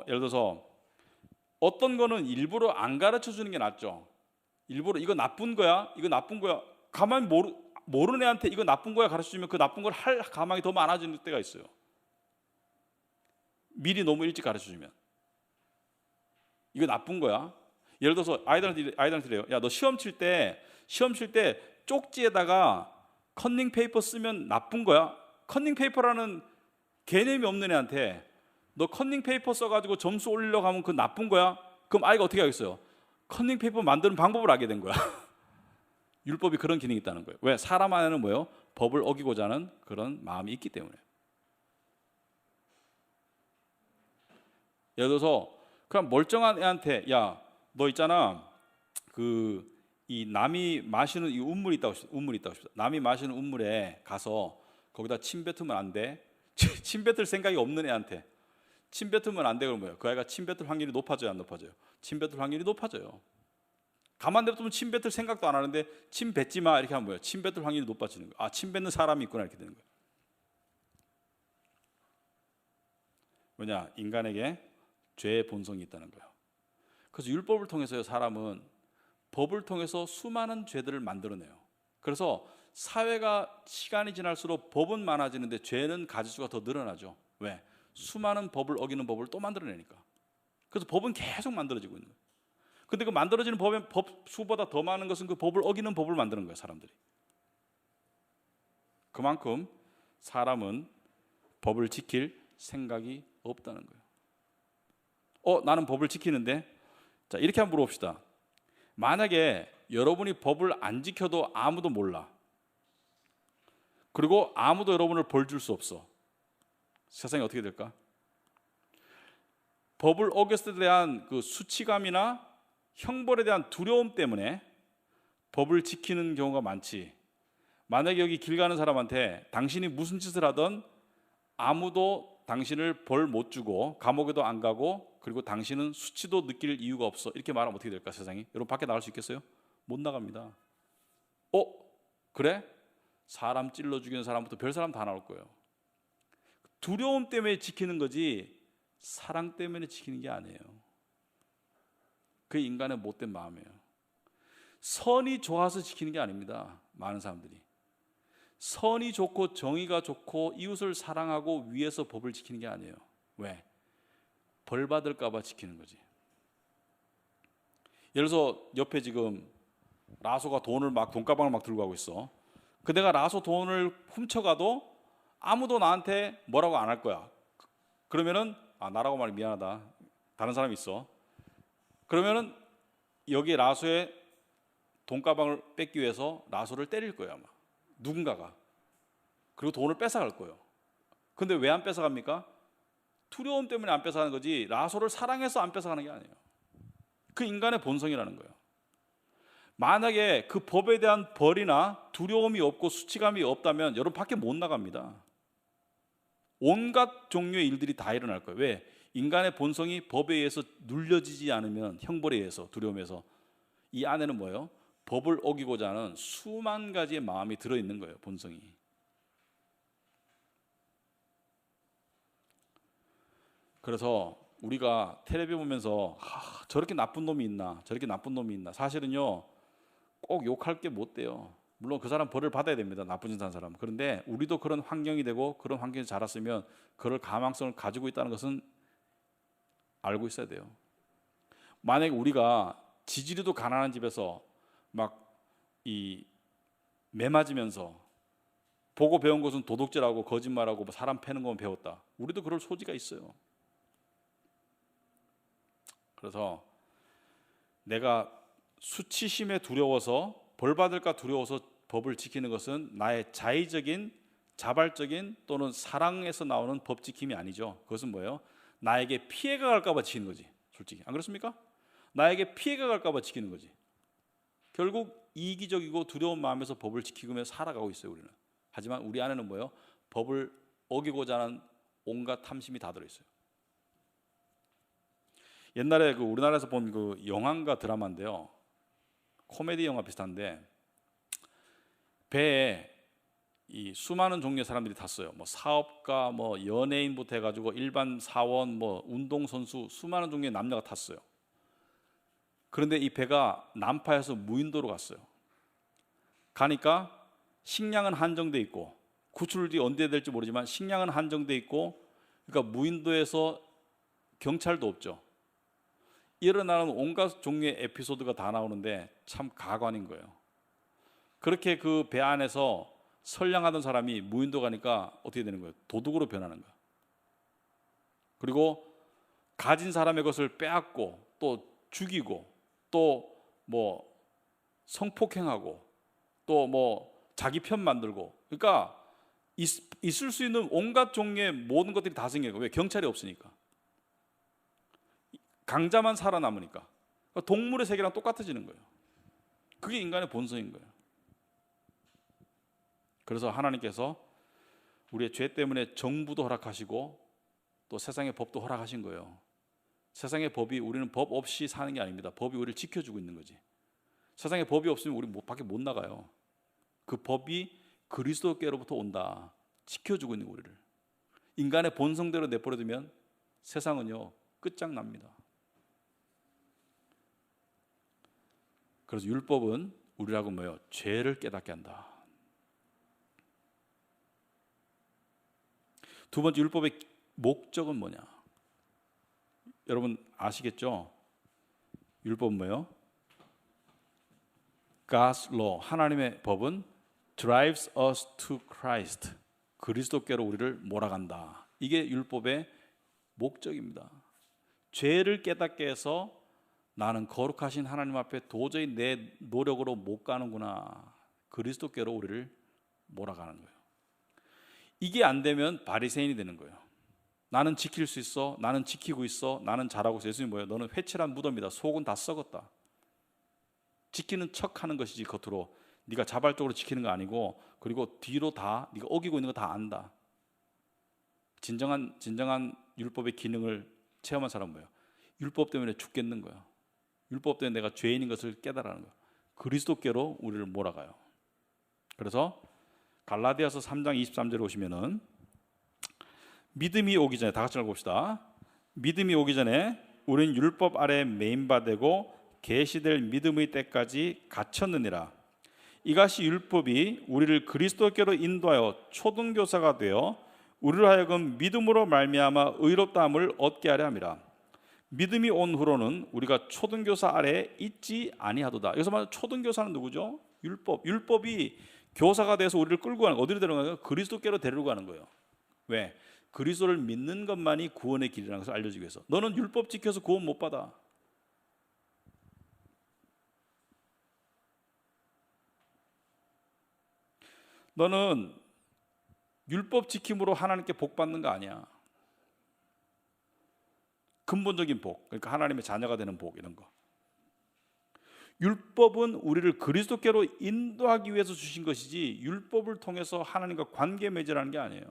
예를 들어서 어떤 거는 일부러 안 가르쳐 주는 게 낫죠. 일부러 이거 나쁜 거야, 이거 나쁜 거야. 가만히 모르는 애한테 이거 나쁜 거야 가르쳐 주면 그 나쁜 걸 할 가망이 더 많아지는 때가 있어요. 미리 너무 일찍 가르쳐 주면 이거 나쁜 거야. 예를 들어서 아이들한테 그래요. 야, 너 시험 칠 때 쪽지에다가 컨닝 페이퍼 쓰면 나쁜 거야. 컨닝 페이퍼라는 개념이 없는 애한테 너 컨닝 페이퍼 써가지고 점수 올리려고 하면 그건 나쁜 거야. 그럼 아이가 어떻게 하겠어요? 컨닝 페이퍼 만드는 방법을 알게 된 거야. 율법이 그런 기능이 있다는 거예요. 왜? 사람 안에는 뭐예요? 법을 어기고자 하는 그런 마음이 있기 때문에. 예를 들어서 그냥 멀쩡한 애한테 야, 너 있잖아. 이 남이 마시는 이 운물이 있다고 싶다. 남이 마시는 운물에 가서 거기다 침 뱉으면 안 돼. 침 뱉을 생각이 없는 애한테 침 뱉으면 안 돼. 그러면 뭐예요? 그 아이가 침 뱉을 확률이 높아져요, 안 높아져요? 침 뱉을 확률이 높아져요. 가만 냅두면 침 뱉을 생각도 안 하는데 침 뱉지 마 이렇게 하면 뭐예요? 침 뱉을 확률이 높아지는 거예요. 아, 침 뱉는 사람이 있구나 이렇게 되는 거예요. 뭐냐? 인간에게 죄의 본성이 있다는 거예요. 그래서 율법을 통해서요, 사람은 법을 통해서 수많은 죄들을 만들어내요. 그래서 사회가 시간이 지날수록 법은 많아지는데 죄는 가지수가 더 늘어나죠. 왜? 수많은 법을 어기는 법을 또 만들어내니까. 그래서 법은 계속 만들어지고 있는 거예요. 근데 그 만들어지는 법 수보다 더 많은 것은 그 법을 어기는 법을 만드는 거예요, 사람들이. 그만큼 사람은 법을 지킬 생각이 없다는 거예요. 나는 법을 지키는데, 자, 이렇게 한번 물어봅시다. 만약에 여러분이 법을 안 지켜도 아무도 몰라. 그리고 아무도 여러분을 벌 줄 수 없어. 세상이 어떻게 될까? 법을 어겼을 때 대한 그 수치감이나 형벌에 대한 두려움 때문에 법을 지키는 경우가 많지. 만약에 여기 길 가는 사람한테 당신이 무슨 짓을 하든 아무도 당신을 벌 못 주고 감옥에도 안 가고 그리고 당신은 수치도 느낄 이유가 없어. 이렇게 말하면 어떻게 될까, 세상이? 여러분 밖에 나갈 수 있겠어요? 못 나갑니다. 그래? 사람 찔러 죽이는 사람부터 별 사람 다 나올 거예요. 두려움 때문에 지키는 거지 사랑 때문에 지키는 게 아니에요. 그게 인간의 못된 마음이에요. 선이 좋아서 지키는 게 아닙니다. 많은 사람들이 선이 좋고 정의가 좋고 이웃을 사랑하고 위해서 법을 지키는 게 아니에요. 왜? 벌 받을까 봐 지키는 거지. 예를 들어서 옆에 지금 라소가 돈가방을 막 들고 가고 있어. 그 내가 라소 돈을 훔쳐가도 아무도 나한테 뭐라고 안 할 거야. 그러면은 나라고 말이 미안하다. 다른 사람이 있어. 그러면은 여기 라소의 돈가방을 뺏기 위해서 라소를 때릴 거예요, 아마. 누군가가. 그리고 돈을 뺏어갈 거예요. 근데 왜 안 뺏어갑니까? 두려움 때문에 안 뺏어가는 거지 라소를 사랑해서 안 뺏어가는 게 아니에요. 그 인간의 본성이라는 거예요. 만약에 그 법에 대한 벌이나 두려움이 없고 수치감이 없다면 여러분 밖에 못 나갑니다. 온갖 종류의 일들이 다 일어날 거예요. 왜? 인간의 본성이 법에 의해서 눌려지지 않으면 형벌에 의해서 두려움에서 이 안에는 뭐예요? 법을 어기고자 하는 수만 가지의 마음이 들어있는 거예요. 본성이. 그래서 우리가 텔레비 보면서 저렇게 나쁜 놈이 있나 저렇게 나쁜 놈이 있나 사실은요 꼭 욕할 게 못 돼요. 물론 그 사람 벌을 받아야 됩니다. 나쁜 짓 한 사람. 그런데 우리도 그런 환경이 되고 그런 환경에서 자랐으면 그럴 가망성을 가지고 있다는 것은 알고 있어야 돼요. 만약에 우리가 지지리도 가난한 집에서 막 매 맞으면서 보고 배운 것은 도둑질하고 거짓말하고 사람 패는 것만 배웠다. 우리도 그럴 소지가 있어요. 그래서 내가 수치심에 두려워서 벌 받을까 두려워서 법을 지키는 것은 나의 자의적인 자발적인 또는 사랑에서 나오는 법 지킴이 아니죠. 그것은 뭐예요? 나에게 피해가 갈까 봐 지키는 거지. 솔직히 안 그렇습니까? 나에게 피해가 갈까 봐 지키는 거지. 결국 이기적이고 두려운 마음에서 법을 지키며 살아가고 있어요, 우리는. 하지만 우리 안에는 뭐예요? 법을 어기고자 하는 온갖 탐심이 다 들어있어요. 옛날에 우리나라에서 본 그 영화인가 드라마인데요. 코미디 영화 비슷한데 배에 이 수많은 종류의 사람들이 탔어요. 뭐 사업가, 뭐 연예인부터 해가지고 일반 사원, 뭐 운동선수 수많은 종류의 남녀가 탔어요. 그런데 이 배가 난파해서 무인도로 갔어요. 가니까 식량은 한정돼 있고, 구출이 언제 될지 모르지만 식량은 한정돼 있고, 그러니까 무인도에서 경찰도 없죠. 일어나는 온갖 종류의 에피소드가 다 나오는데 참 가관인 거예요. 그렇게 그 배 안에서 선량하던 사람이 무인도 가니까 어떻게 되는 거예요? 도둑으로 변하는 거예요. 그리고 가진 사람의 것을 빼앗고 또 죽이고 또 뭐 성폭행하고 또 뭐 자기 편 만들고, 그러니까 있을 수 있는 온갖 종류의 모든 것들이 다 생겨요. 왜? 경찰이 없으니까. 강자만 살아남으니까. 그러니까 동물의 세계랑 똑같아지는 거예요. 그게 인간의 본성인 거예요. 그래서 하나님께서 우리의 죄 때문에 정부도 허락하시고 또 세상의 법도 허락하신 거예요. 세상의 법이, 우리는 법 없이 사는 게 아닙니다. 법이 우리를 지켜주고 있는 거지. 세상에 법이 없으면 우리 밖에 못 나가요. 그 법이 그리스도께로부터 온다. 지켜주고 있는 우리를. 인간의 본성대로 내버려두면 세상은요 끝장납니다. 그래서 율법은 우리라고 뭐예요? 죄를 깨닫게 한다. 두 번째, 율법의 목적은 뭐냐? 여러분 아시겠죠? 율법은 뭐예요? God's law, 하나님의 법은 drives us to Christ, 그리스도께로 우리를 몰아간다. 이게 율법의 목적입니다. 죄를 깨닫게 해서 나는 거룩하신 하나님 앞에 도저히 내 노력으로 못 가는구나, 그리스도께로 우리를 몰아가는 거예요. 이게 안 되면 바리새인이 되는 거예요. 나는 지킬 수 있어, 나는 지키고 있어, 나는 잘하고 있어. 예수님이 뭐예요? 너는 회칠한 무덤이다. 속은 다 썩었다. 지키는 척하는 것이지 겉으로 네가 자발적으로 지키는 거 아니고, 그리고 뒤로 다 네가 어기고 있는 거 다 안다. 진정한 율법의 기능을 체험한 사람은 뭐예요? 율법 때문에 죽겠는 거예요. 율법 때문에 내가 죄인인 것을 깨달아는 거예요. 그리스도께로 우리를 몰아가요. 그래서 갈라디아서 3장 23절에 오시면은 믿음이 오기 전에, 다 같이 읽어봅시다. 믿음이 오기 전에 우린 율법 아래 매인바되고 계시될 믿음의 때까지 갇혔느니라. 이것이 율법이 우리를 그리스도께로 인도하여 초등교사가 되어 우리로 하여금 믿음으로 말미암아 의롭다함을 얻게 하려 함이라. 믿음이 온 후로는 우리가 초등교사 아래에 있지 아니하도다. 여기서 말하는 초등교사는 누구죠? 율법이 교사가 돼서 우리를 끌고 가는, 어디로 데려가는 거예요? 그리스도께로 데리고 가는 거예요. 왜? 그리스도를 믿는 것만이 구원의 길이라는 것을 알려주기 위해서. 너는 율법 지켜서 구원 못 받아. 너는 율법 지킴으로 하나님께 복 받는 거 아니야. 근본적인 복, 그러니까 하나님의 자녀가 되는 복, 이런 거. 율법은 우리를 그리스도께로 인도하기 위해서 주신 것이지 율법을 통해서 하나님과 관계 맺으라는 게 아니에요.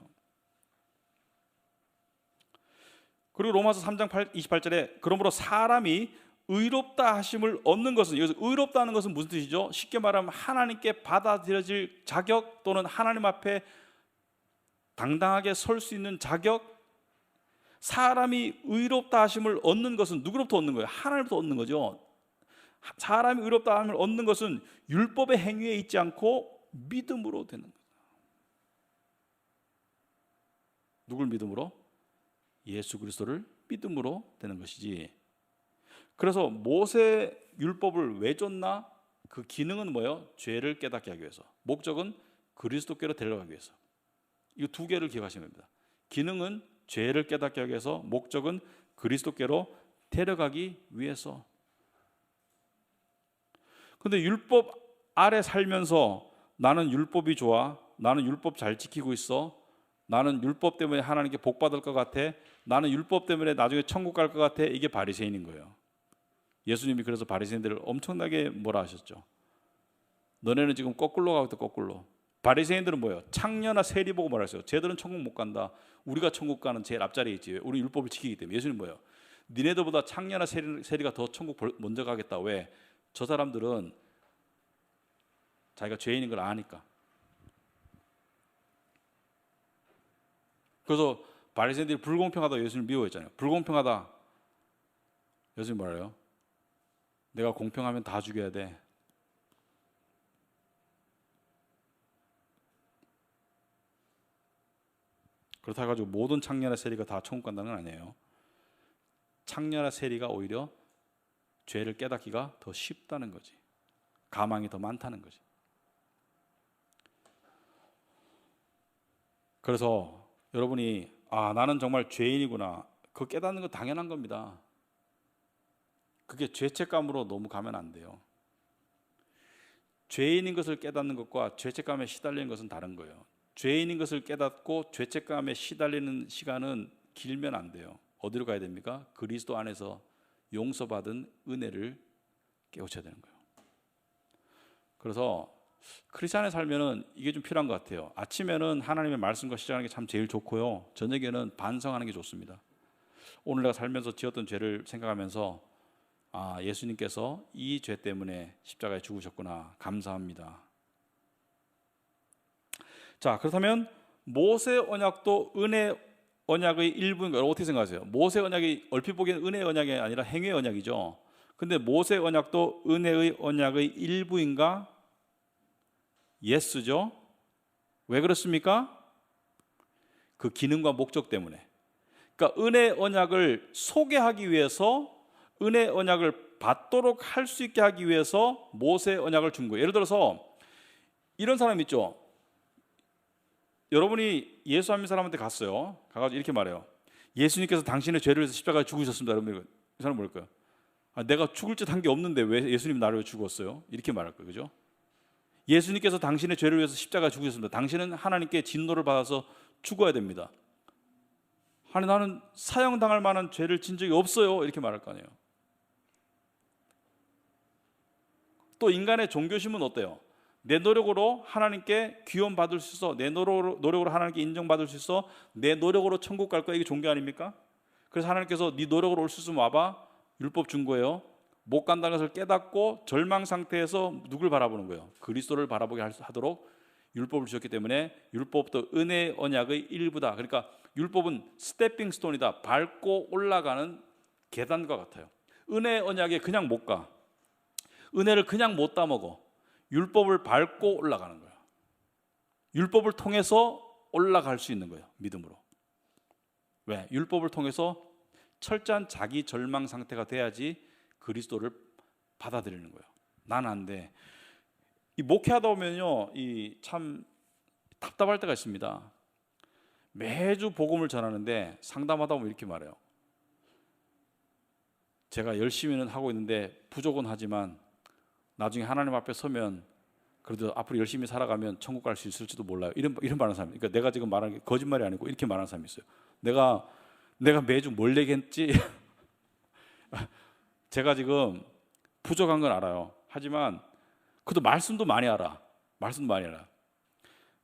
그리고 로마서 3장 28절에 그러므로 사람이 의롭다 하심을 얻는 것은, 여기서 의롭다는 것은 무슨 뜻이죠? 쉽게 말하면 하나님께 받아들여질 자격, 또는 하나님 앞에 당당하게 설 수 있는 자격. 사람이 의롭다 하심을 얻는 것은 누구로부터 얻는 거예요? 하나님부터 얻는 거죠. 사람이 의롭다 함을 얻는 것은 율법의 행위에 있지 않고 믿음으로 되는 거예요. 누굴 믿음으로? 예수 그리스도를 믿음으로 되는 것이지. 그래서 모세 율법을 왜 줬나? 그 기능은 뭐예요? 죄를 깨닫게 하기 위해서. 목적은 그리스도께로 데려가기 위해서. 이 두 개를 기억하시면 됩니다. 기능은 죄를 깨닫게 하기 위해서, 목적은 그리스도께로 데려가기 위해서. 근데 율법 아래 살면서 나는 율법이 좋아, 나는 율법 잘 지키고 있어, 나는 율법 때문에 하나님께 복 받을 것 같아, 나는 율법 때문에 나중에 천국 갈 것 같아, 이게 바리새인인 거예요. 예수님이 그래서 바리새인들을 엄청나게 뭐라 하셨죠? 너네는 지금 거꾸로 가고 있다, 거꾸로. 바리새인들은 뭐예요? 창녀나 세리 보고 말했어요. 쟤들은 천국 못 간다. 우리가 천국 가는 제일 앞자리에 있지. 우리 율법을 지키기 때문에. 예수님 뭐예요? 니네들보다 창녀나 세리가 더 천국 먼저 가겠다. 왜? 저 사람들은 자기가 죄인인 걸 아니까. 그래서 바리새인들이 불공평하다 예수님 미워했잖아요. 불공평하다. 예수님 말해요. 내가 공평하면 다 죽여야 돼. 그렇다 해가지고 모든 창녀나 세리가 다 천국 간다는 건 아니에요. 창녀나 세리가 오히려 죄를 깨닫기가 더 쉽다는 거지. 가망이 더 많다는 거지. 그래서 여러분이 나는 정말 죄인이구나, 그거 깨닫는 건 당연한 겁니다. 그게 죄책감으로 너무 가면 안 돼요. 죄인인 것을 깨닫는 것과 죄책감에 시달리는 것은 다른 거예요. 죄인인 것을 깨닫고 죄책감에 시달리는 시간은 길면 안 돼요. 어디로 가야 됩니까? 그리스도 안에서 용서받은 은혜를 깨우쳐야 되는 거예요. 그래서 크리스찬에 살면은 이게 좀 필요한 것 같아요. 아침에는 하나님의 말씀과 시작하는 게 참 제일 좋고요. 저녁에는 반성하는 게 좋습니다. 오늘 내가 살면서 지었던 죄를 생각하면서 예수님께서 이 죄 때문에 십자가에 죽으셨구나, 감사합니다. 자, 그렇다면 모세 언약도 은혜 언약의 일부인가요? 어떻게 생각하세요? 모세 언약이 얼핏 보기에는 은혜 언약이 아니라 행위 언약이죠. 근데 모세 언약도 은혜의 언약의 일부인가? 예스죠. 왜 그렇습니까? 그 기능과 목적 때문에. 그러니까 은혜 언약을 소개하기 위해서, 은혜 언약을 받도록 할 수 있게 하기 위해서 모세 언약을 준 거예요. 예를 들어서 이런 사람 있죠. 여러분이 예수 안 믿는 사람한테 갔어요. 가가지고 이렇게 말해요. 예수님께서 당신의 죄를 위해서 십자가에 죽으셨습니다. 여러분, 이 사람 뭘까요? 내가 죽을 짓 한 게 없는데 왜 예수님 나를 왜 죽었어요? 이렇게 말할 거예요. 그죠? 예수님께서 당신의 죄를 위해서 십자가에 죽으셨습니다. 당신은 하나님께 진노를 받아서 죽어야 됩니다. 아니, 나는 사형당할 만한 죄를 진 적이 없어요. 이렇게 말할 거 아니에요. 또 인간의 종교심은 어때요? 내 노력으로 하나님께 귀원받을 수 있어, 내 노력으로 하나님께 인정받을 수 있어, 내 노력으로 천국 갈 거야. 이게 종교 아닙니까? 그래서 하나님께서 네 노력으로 올 수 있으면 와봐, 율법 준 거예요. 못 간다는 것을 깨닫고 절망 상태에서 누굴 바라보는 거예요? 그리스도를 바라보게 하도록 율법을 주셨기 때문에 율법도 은혜 언약의 일부다. 그러니까 율법은 스태핑 스톤이다. 밟고 올라가는 계단과 같아요. 은혜 언약에 그냥 못 가. 은혜를 그냥 못 따먹어. 율법을 밟고 올라가는 거예요. 율법을 통해서 올라갈 수 있는 거예요. 믿음으로. 왜? 율법을 통해서 철저한 자기 절망 상태가 돼야지 그리스도를 받아들이는 거예요. 난 안 돼. 이 목회하다 보면요, 이 참 답답할 때가 있습니다. 매주 복음을 전하는데 상담하다 보면 이렇게 말해요. 제가 열심히는 하고 있는데 부족은 하지만 나중에 하나님 앞에 서면 그래도 앞으로 열심히 살아가면 천국 갈 수 있을지도 몰라요. 이런 말하는 사람이. 그러니까 내가 지금 말하는 게 거짓말이 아니고 이렇게 말하는 사람이 있어요. 내가 매주 뭘 얘기했지? 제가 지금 부족한 건 알아요. 하지만 그래도 말씀도 많이 알아.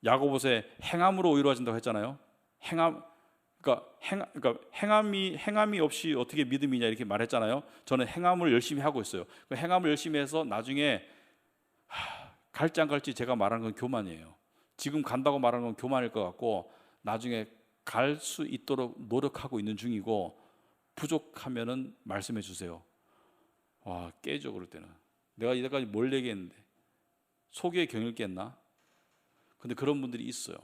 야고보서에 행함으로 의로워진다고 했잖아요. 그러니까 행함이 없이 어떻게 믿음이냐 이렇게 말했잖아요. 저는 행함을 열심히 하고 있어요. 그 행함을 열심히 해서 나중에 갈지 안 갈지 제가 말하는 건 교만이에요. 지금 간다고 말하는 건 교만일 것 같고 나중에 갈 수 있도록 노력하고 있는 중이고 부족하면은 말씀해 주세요. 와, 깨져. 그럴 때는 내가 이때까지 뭘 얘기했는데 속에 경을 깼나? 근데 그런 분들이 있어요.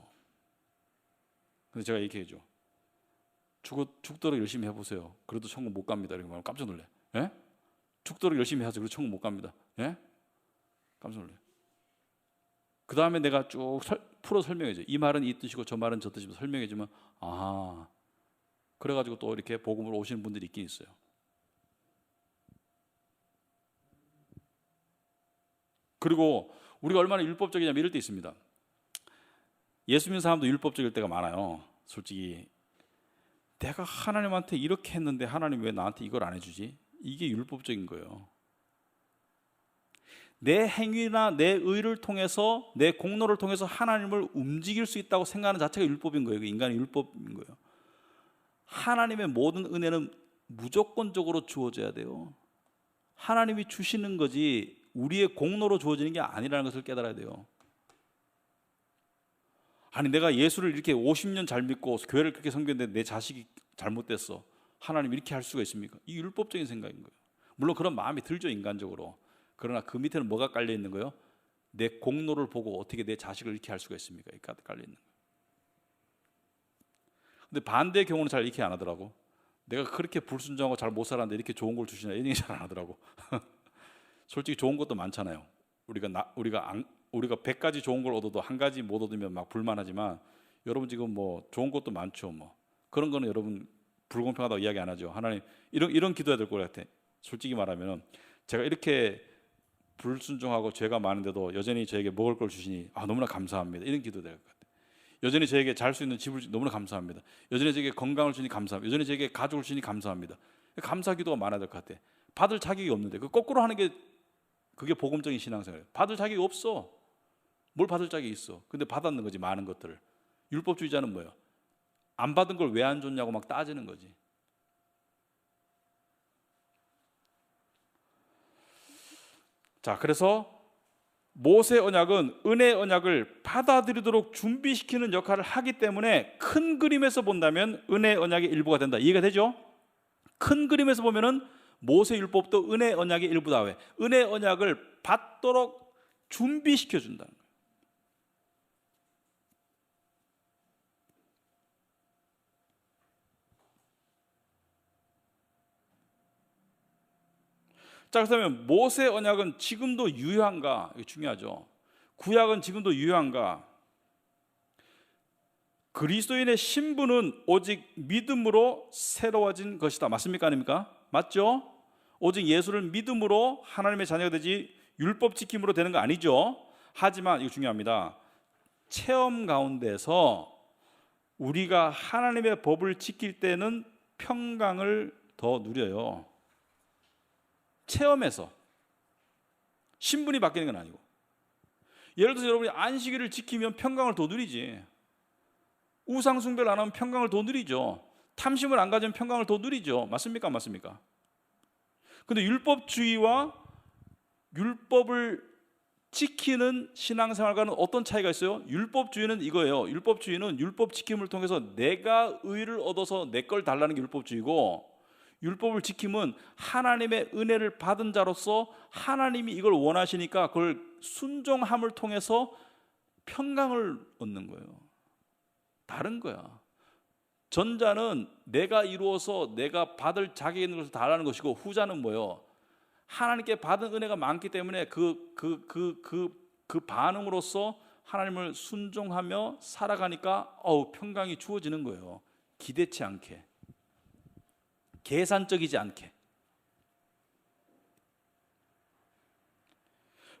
근데 제가 얘기해줘. 죽도록 열심히 해보세요. 그래도 천국 못 갑니다. 이렇게 말하면 깜짝 놀래. 예? 죽도록 열심히 하세요. 그래도 천국 못 갑니다. 예? 깜짝 놀래. 그 다음에 내가 쭉 풀어 설명해줘. 이 말은 이 뜻이고 저 말은 저 뜻이고 설명해주면 그래가지고 또 이렇게 복음으로 오시는 분들이 있긴 있어요. 그리고 우리가 얼마나 율법적이냐면 이럴 때 있습니다. 예수 믿는 사람도 율법적일 때가 많아요. 솔직히 내가 하나님한테 이렇게 했는데 하나님 왜 나한테 이걸 안 해주지? 이게 율법적인 거예요. 내 행위나 내 의를 통해서, 내 공로를 통해서 하나님을 움직일 수 있다고 생각하는 자체가 율법인 거예요. 인간의 율법인 거예요. 하나님의 모든 은혜는 무조건적으로 주어져야 돼요. 하나님이 주시는 거지 우리의 공로로 주어지는 게 아니라는 것을 깨달아야 돼요. 아니, 내가 예수를 이렇게 50년 잘 믿고 교회를 그렇게 섬겼는데 내 자식이 잘못됐어. 하나님 이렇게 할 수가 있습니까? 이 율법적인 생각인 거예요. 물론 그런 마음이 들죠, 인간적으로. 그러나 그 밑에는 뭐가 깔려 있는 거예요? 내 공로를 보고 어떻게 내 자식을 이렇게 할 수가 있습니까? 이렇게 깔려 있는 거예요. 근데 반대의 경우는 잘 이렇게 안 하더라고. 내가 그렇게 불순종하고 잘 못 살았는데 이렇게 좋은 걸 주시나, 이런 얘기 잘 안 하더라고. 솔직히 좋은 것도 많잖아요. 우리가 100가지 좋은 걸 얻어도 한 가지 못 얻으면 막 불만하지만, 여러분 지금 뭐 좋은 것도 많죠. 뭐 그런 거는 여러분 불공평하다고 이야기 안 하죠. 하나님, 이런 기도해야 될 것 같아. 솔직히 말하면 제가 이렇게 불순종하고 죄가 많은데도 여전히 저에게 먹을 걸 주시니 너무나 감사합니다. 이런 기도 될 것 같아요. 여전히 저에게 잘 수 있는 집을 주니 너무나 감사합니다. 여전히 저에게 건강을 주니 감사합니다. 여전히 저에게 가족을 주니 감사합니다. 감사 기도가 많아야 될 것 같아. 받을 자격이 없는데 그 거꾸로 하는 게 그게 복음적인 신앙생활이에요. 받을 자격이 없어. 뭘 받을 자격이 있어. 근데 받았는 거지, 많은 것들을. 율법주의자는 뭐예요? 안 받은 걸 왜 안 줬냐고 막 따지는 거지. 자, 그래서 모세 언약은 은혜 언약을 받아들이도록 준비시키는 역할을 하기 때문에 큰 그림에서 본다면 은혜 언약의 일부가 된다. 이해가 되죠? 큰 그림에서 보면은 모세 율법도 은혜 언약의 일부다. 왜? 은혜 언약을 받도록 준비시켜 준다는 거예요. 자, 그렇다면 모세 언약은 지금도 유효한가? 이게 중요하죠. 구약은 지금도 유효한가? 그리스도인의 신분은 오직 믿음으로 새로워진 것이다. 맞습니까? 아닙니까? 맞죠? 오직 예수를 믿음으로 하나님의 자녀가 되지 율법 지킴으로 되는 거 아니죠. 하지만 이거 중요합니다. 체험 가운데서 우리가 하나님의 법을 지킬 때는 평강을 더 누려요. 체험에서. 신분이 바뀌는 건 아니고. 예를 들어서 여러분이 안식일을 지키면 평강을 더 누리지. 우상 숭배를 안 하면 평강을 더 누리죠. 탐심을 안 가지면 평강을 더 누리죠. 맞습니까? 안 맞습니까? 근데 율법주의와 율법을 지키는 신앙생활과는 어떤 차이가 있어요? 율법주의는 이거예요. 율법주의는 율법 지킴을 통해서 내가 의를 얻어서 내 걸 달라는 게 율법주의고, 율법을 지킴은 하나님의 은혜를 받은 자로서 하나님이 이걸 원하시니까 그걸 순종함을 통해서 평강을 얻는 거예요. 다른 거야. 전자는 내가 이루어서 내가 받을 자격이 있는 것을 달라는 것이고, 후자는 뭐예요? 하나님께 받은 은혜가 많기 때문에 그 반응으로서 하나님을 순종하며 살아가니까 평강이 주어지는 거예요. 기대치 않게, 계산적이지 않게.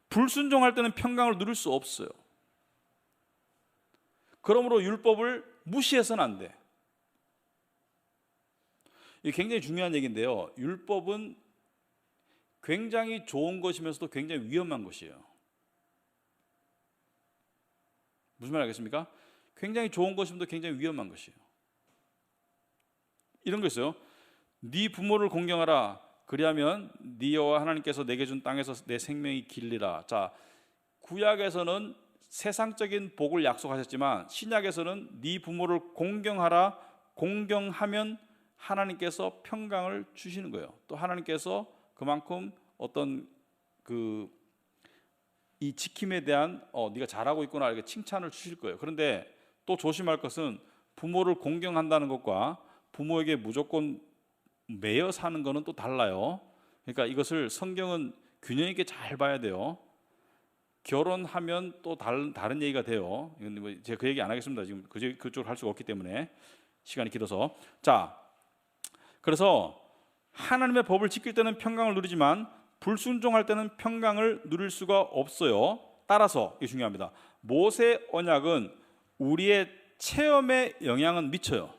불순종할 때는 평강을 누릴 수 없어요. 그러므로 율법을 무시해서는 안 돼. 이게 굉장히 중요한 얘기인데요. 율법은 굉장히 좋은 것이면서도 굉장히 위험한 것이에요. 무슨 말 알겠습니까? 굉장히 좋은 것이면서도 굉장히 위험한 것이에요. 이런 거 있어요. 네 부모를 공경하라. 그리하면 네 여호와 하나님께서 내게 준 땅에서 내 생명이 길리라. 자, 구약에서는 세상적인 복을 약속하셨지만 신약에서는 네 부모를 공경하라. 공경하면 하나님께서 평강을 주시는 거예요. 또 하나님께서 그만큼 어떤 이 지킴에 대한 네가 잘하고 있구나 이렇게 칭찬을 주실 거예요. 그런데 또 조심할 것은 부모를 공경한다는 것과 부모에게 무조건 매여 사는 것은 또 달라요. 그러니까 이것을 성경은 균형 있게 잘 봐야 돼요. 결혼하면 또 다른 얘기가 돼요. 이건 제가 그 얘기 안 하겠습니다. 지금 그쪽을 할 수가 없기 때문에 시간이 길어서. 자, 그래서 하나님의 법을 지킬 때는 평강을 누리지만 불순종할 때는 평강을 누릴 수가 없어요. 따라서 이게 중요합니다. 모세 언약은 우리의 체험에 영향은 미쳐요.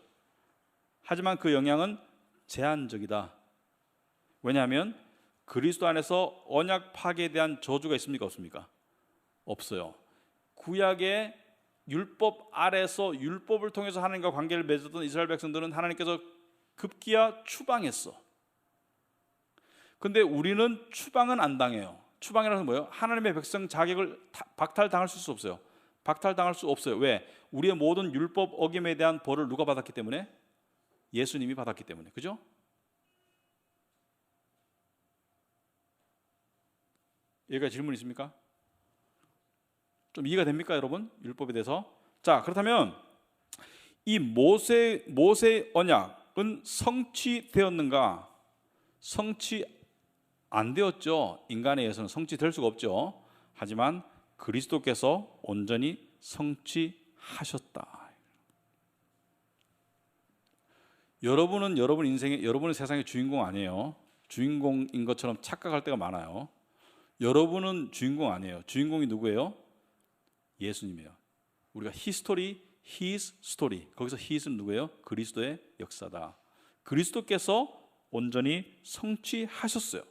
하지만 그 영향은 제한적이다. 왜냐하면 그리스도 안에서 언약 파괴에 대한 저주가 있습니까? 없습니까? 없어요. 구약의 율법 아래서 율법을 통해서 하나님과 관계를 맺었던 이스라엘 백성들은 하나님께서 급기야 추방했어. 근데 우리는 추방은 안 당해요. 추방이라는 건 뭐예요? 하나님의 백성 자격을 박탈당할 수 없어요. 박탈당할 수 없어요. 왜? 우리의 모든 율법 어김에 대한 벌을 누가 받았기 때문에? 예수님이 받았기 때문에. 그죠? 여기까지 질문 있습니까? 좀 이해가 됩니까, 여러분? 율법에 대해서. 자, 그렇다면 이 모세 언약은 성취되었는가? 성취 안 되었죠. 인간에 의해서는 성취될 수가 없죠. 하지만 그리스도께서 온전히 성취하셨다. 여러분은 여러분 인생의, 여러분의 세상의 주인공 아니에요. 주인공인 것처럼 착각할 때가 많아요. 여러분은 주인공 아니에요. 주인공이 누구예요? 예수님이에요. 우리가 히스토리, His story. 거기서 His는 누구예요? 그리스도의 역사다. 그리스도께서 온전히 성취하셨어요.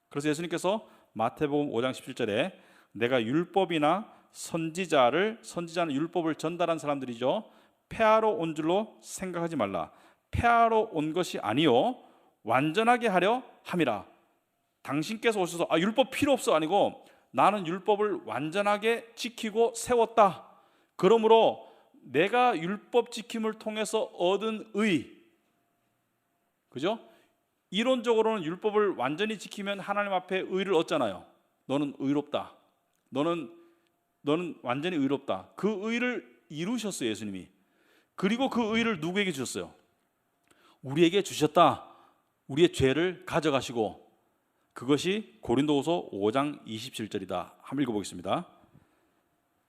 그래서 예수님께서 마태복음 5장 17절에 내가 율법이나 선지자는 율법을 전달한 사람들이죠. 폐하러 온 줄로 생각하지 말라. 폐하러 온 것이 아니요 완전하게 하려 함이라. 당신께서 오셔서 율법 필요 없어 아니고 나는 율법을 완전하게 지키고 세웠다. 그러므로 내가 율법 지킴을 통해서 얻은 의, 그죠? 이론적으로는 율법을 완전히 지키면 하나님 앞에 의를 얻잖아요. 너는 의롭다. 너는 완전히 의롭다. 그 의를 이루셨어요, 예수님이. 그리고 그 의를 누구에게 주셨어요? 우리에게 주셨다. 우리의 죄를 가져가시고, 그것이 고린도후서 5장 27절이다. 한번 읽어보겠습니다.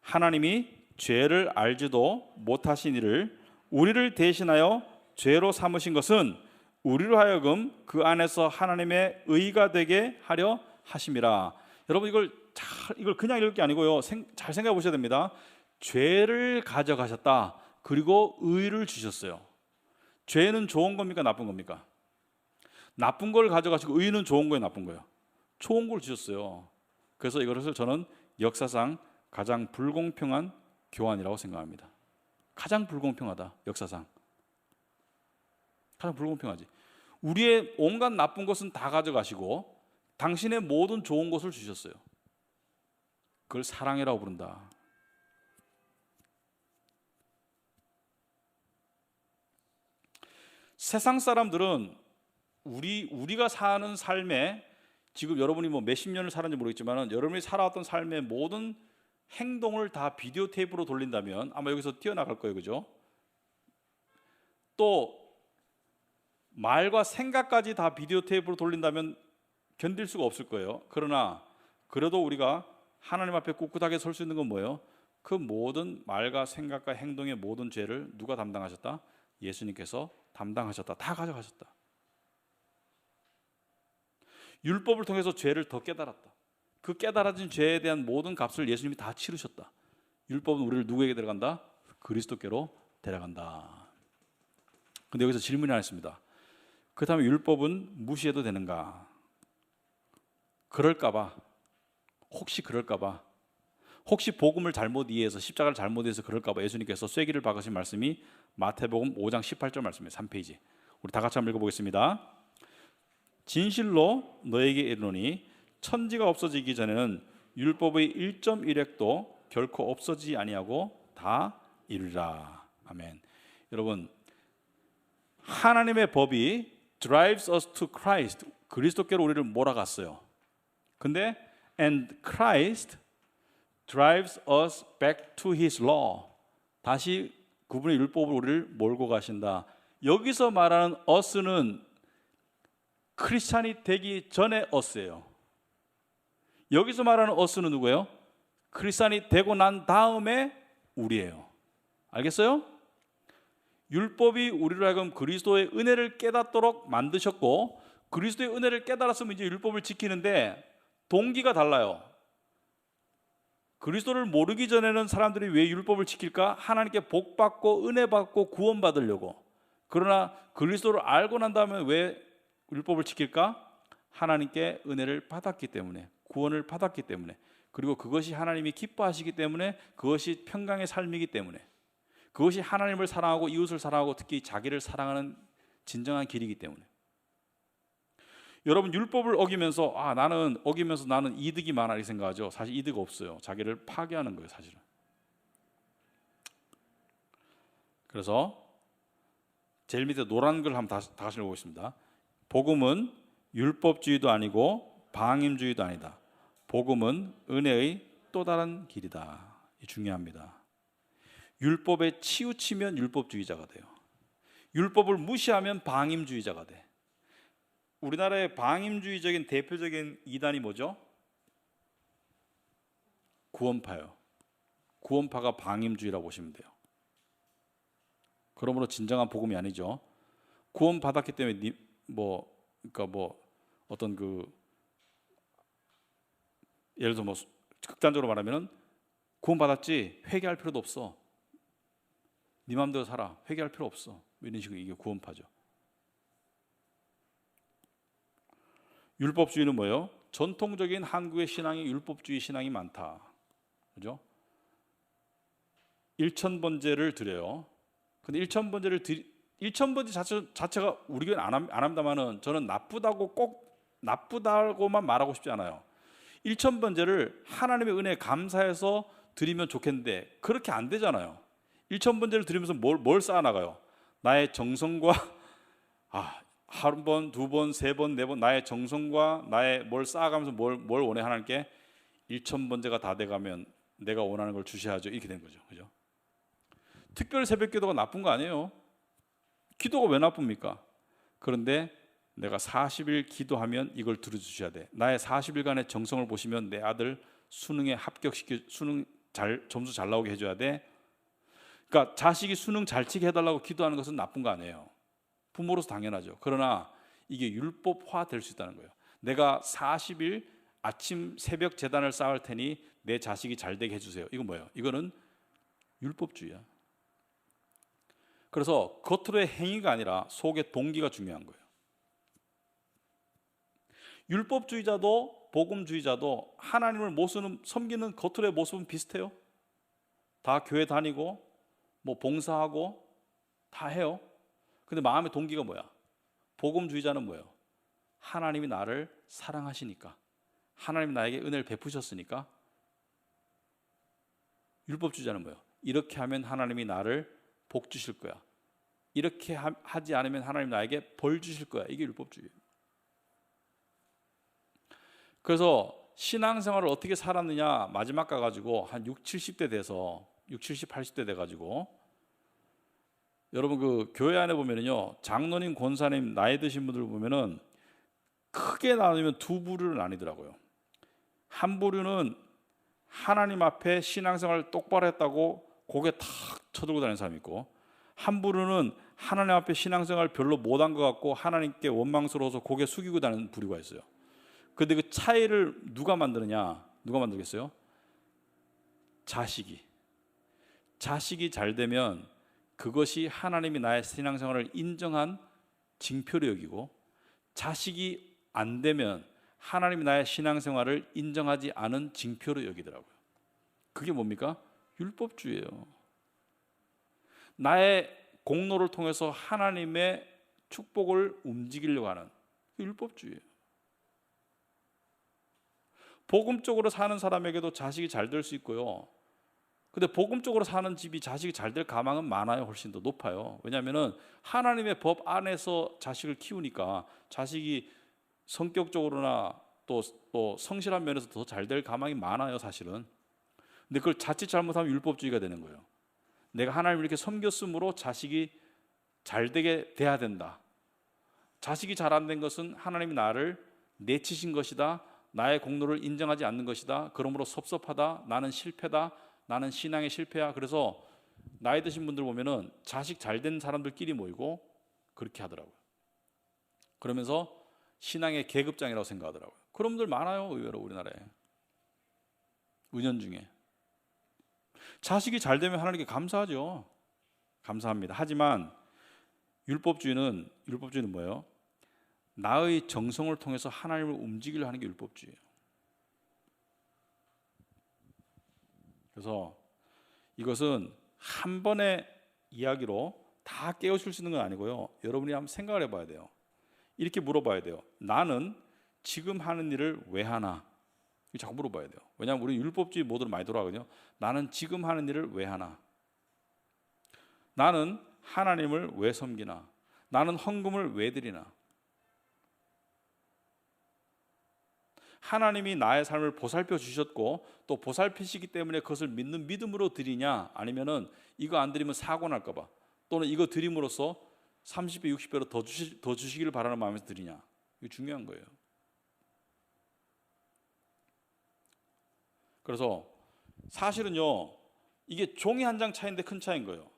하나님이 죄를 알지도 못하신 이를 우리를 대신하여 죄로 삼으신 것은 우리로 하여금 그 안에서 하나님의 의가 되게 하려 하심이라. 여러분 이걸 그냥 읽을 게 아니고요. 잘 생각해 보셔야 됩니다. 죄를 가져가셨다. 그리고 의를 주셨어요. 죄는 좋은 겁니까? 나쁜 겁니까? 나쁜 걸 가져가시고 의는 좋은 거예요? 나쁜 거예요? 좋은 걸 주셨어요. 그래서 이것을 저는 역사상 가장 불공평한 교환이라고 생각합니다. 가장 불공평하다. 역사상 가장 불공평하지. 우리의 온갖 나쁜 것은 다 가져가시고 당신의 모든 좋은 것을 주셨어요. 그걸 사랑이라고 부른다. 세상 사람들은 우리가 사는 삶에 지금 여러분이 뭐 몇십 년을 살았는지 모르겠지만 여러분이 살아왔던 삶의 모든 행동을 다 비디오 테이프로 돌린다면 아마 여기서 튀어나갈 거예요. 그죠? 또 말과 생각까지 다 비디오 테이프로 돌린다면 견딜 수가 없을 거예요. 그러나 그래도 우리가 하나님 앞에 꿋꿋하게 설 수 있는 건 뭐예요? 그 모든 말과 생각과 행동의 모든 죄를 누가 담당하셨다? 예수님께서 담당하셨다. 다 가져가셨다. 율법을 통해서 죄를 더 깨달았다. 그 깨달아진 죄에 대한 모든 값을 예수님이 다 치르셨다. 율법은 우리를 누구에게 데려간다? 그리스도께로 데려간다. 근데 여기서 질문이 하나 있습니다. 그렇다면 율법은 무시해도 되는가? 그럴까봐, 혹시 그럴까봐, 혹시 복음을 잘못 이해해서 십자가를 잘못 이해해서 그럴까봐 예수님께서 쐐기를 박으신 말씀이 마태복음 5장 18절 말씀이에요. 3페이지. 우리 다 같이 한번 읽어보겠습니다. 진실로 너에게 이르노니 천지가 없어지기 전에는 율법의 1.1획도 결코 없어지지 아니하고 다 이루리라. 아멘. 여러분, 하나님의 법이 drives us to Christ, 그리스도께로 우리를 몰아갔어요. 근데 and Christ drives us back to His law, 다시 그분의 율법으로 우리를 몰고 가신다. 여기서 말하는 us는 크리스찬이 되기 전에 us예요. 여기서 말하는 us는 누구예요? 크리스찬이 되고 난 다음에 우리예요. 알겠어요? 율법이 우리로 하여금 그리스도의 은혜를 깨닫도록 만드셨고, 그리스도의 은혜를 깨달았으면 이제 율법을 지키는데 동기가 달라요. 그리스도를 모르기 전에는 사람들이 왜 율법을 지킬까? 하나님께 복받고 은혜받고 구원받으려고. 그러나 그리스도를 알고 난 다음에 왜 율법을 지킬까? 하나님께 은혜를 받았기 때문에, 구원을 받았기 때문에, 그리고 그것이 하나님이 기뻐하시기 때문에, 그것이 평강의 삶이기 때문에, 그것이 하나님을 사랑하고 이웃을 사랑하고 특히 자기를 사랑하는 진정한 길이기 때문에. 여러분, 율법을 어기면서 나는 이득이 많아 이렇게 생각하죠. 사실 이득 없어요. 자기를 파괴하는 거예요, 사실은. 그래서 제일 밑에 노란 글 한번 다 같이 읽어보겠습니다. 복음은 율법주의도 아니고 방임주의도 아니다. 복음은 은혜의 또 다른 길이다. 이 중요합니다. 율법에 치우치면 율법주의자가 돼요. 율법을 무시하면 방임주의자가 돼. 우리나라의 방임주의적인 대표적인 이단이 뭐죠? 구원파요. 구원파가 방임주의라고 보시면 돼요. 그러므로 진정한 복음이 아니죠. 구원 받았기 때문에 어떤 예를 들어 극단적으로 말하면은 구원 받았지 회개할 필요도 없어. 네 마음대로 살아. 회개할 필요 없어. 이런 식으로 이게 구원파죠. 율법주의는 뭐예요? 전통적인 한국의 신앙이 율법주의 신앙이 많다. 그죠? 일천번제를 드려요. 근데 일천번제 자체가 우리 교회는 안 합니다만은 저는 나쁘다고만 말하고 싶지 않아요. 일천번제를 하나님의 은혜에 감사해서 드리면 좋겠는데 그렇게 안 되잖아요. 일천번제를 드리면서 뭘 쌓아나가요? 나의 정성과 한 번, 두 번, 세 번, 네 번 나의 정성과 나의 뭘 쌓아가면서 뭘 원해 하나님께 일천번제가 다 돼가면 내가 원하는 걸 주셔야죠. 이렇게 된 거죠. 그죠? 특별 새벽 기도가 나쁜 거 아니에요. 기도가 왜 나쁩니까? 그런데 내가 40일 기도하면 이걸 들어주셔야 돼. 나의 40일간의 정성을 보시면 내 아들 수능 점수 잘 나오게 해줘야 돼. 그러니까 자식이 수능 잘 치게 해달라고 기도하는 것은 나쁜 거 아니에요. 부모로서 당연하죠. 그러나 이게 율법화 될 수 있다는 거예요. 내가 40일 아침 새벽 제단을 쌓을 테니 내 자식이 잘 되게 해주세요. 이건 뭐예요? 이거는 율법주의야. 그래서 겉으로의 행위가 아니라 속의 동기가 중요한 거예요. 율법주의자도 복음주의자도 하나님을 섬기는 겉으로의 모습은 비슷해요. 다 교회 다니고 봉사하고 다 해요. 근데 마음의 동기가 뭐야? 복음주의자는 뭐예요? 하나님이 나를 사랑하시니까, 하나님이 나에게 은혜를 베푸셨으니까. 율법주의자는 뭐예요? 이렇게 하면 하나님이 나를 복 주실 거야. 이렇게 하지 않으면 하나님 나에게 벌 주실 거야. 이게 율법주의예요. 그래서 신앙생활을 어떻게 살았느냐 마지막 가가지고 한 60, 80대 돼가지고 여러분 교회 안에 보면은요 장로님, 권사님 나이 드신 분들 보면은 크게 나누면 두 부류를 나뉘더라고요. 한 부류는 하나님 앞에 신앙생활을 똑바로 했다고 고개 탁 쳐들고 다니는 사람이 있고, 한 부류는 하나님 앞에 신앙생활 별로 못한 것 같고 하나님께 원망스러워서 고개 숙이고 다니는 부류가 있어요. 근데 그 차이를 누가 만드느냐? 누가 만들겠어요? 자식이 잘 되면 그것이 하나님이 나의 신앙생활을 인정한 징표로 여기고, 자식이 안 되면 하나님이 나의 신앙생활을 인정하지 않은 징표로 여기더라고요. 그게 뭡니까? 율법주의예요. 나의 공로를 통해서 하나님의 축복을 움직이려고 하는 율법주의예요. 복음적으로 사는 사람에게도 자식이 잘 될 수 있고요. 근데 복음적으로 사는 집이 자식이 잘 될 가망은 많아요. 훨씬 더 높아요. 왜냐하면 하나님의 법 안에서 자식을 키우니까 자식이 성격적으로나 또 성실한 면에서 더 잘 될 가망이 많아요. 사실은. 근데 그걸 자칫 잘못하면 율법주의가 되는 거예요. 내가 하나님을 이렇게 섬겼으므로 자식이 잘 되게 돼야 된다. 자식이 잘 안 된 것은 하나님이 나를 내치신 것이다. 나의 공로를 인정하지 않는 것이다. 그러므로 섭섭하다. 나는 실패다. 나는 신앙의 실패야. 그래서 나이 드신 분들 보면은 자식 잘 된 사람들끼리 모이고 그렇게 하더라고요. 그러면서 신앙의 계급장이라고 생각하더라고요. 그런 분들 많아요. 의외로 우리나라에. 은연중에. 자식이 잘 되면 하나님께 감사하죠. 감사합니다. 하지만 율법주의는 뭐예요? 나의 정성을 통해서 하나님을 움직이려 하는 게 율법주의예요. 그래서 이것은 한 번의 이야기로 다 깨우칠 수 있는 건 아니고요. 여러분이 한번 생각을 해봐야 돼요. 이렇게 물어봐야 돼요. 나는 지금 하는 일을 왜 하나? 자꾸 물어봐야 돼요. 왜냐하면 우리 율법주의 모드로 많이 돌아가거든요. 나는 지금 하는 일을 왜 하나? 나는 하나님을 왜 섬기나? 나는 헌금을 왜 드리나? 하나님이 나의 삶을 보살펴 주셨고 또 보살피시기 때문에 그것을 믿는 믿음으로 드리냐, 아니면은 이거 안 드리면 사고 날까 봐, 또는 이거 드림으로써 30배 60배로 더 주시기를 바라는 마음에서 드리냐, 이게 중요한 거예요. 그래서 사실은요, 이게 종이 한 장 차이인데 큰 차이인 거예요.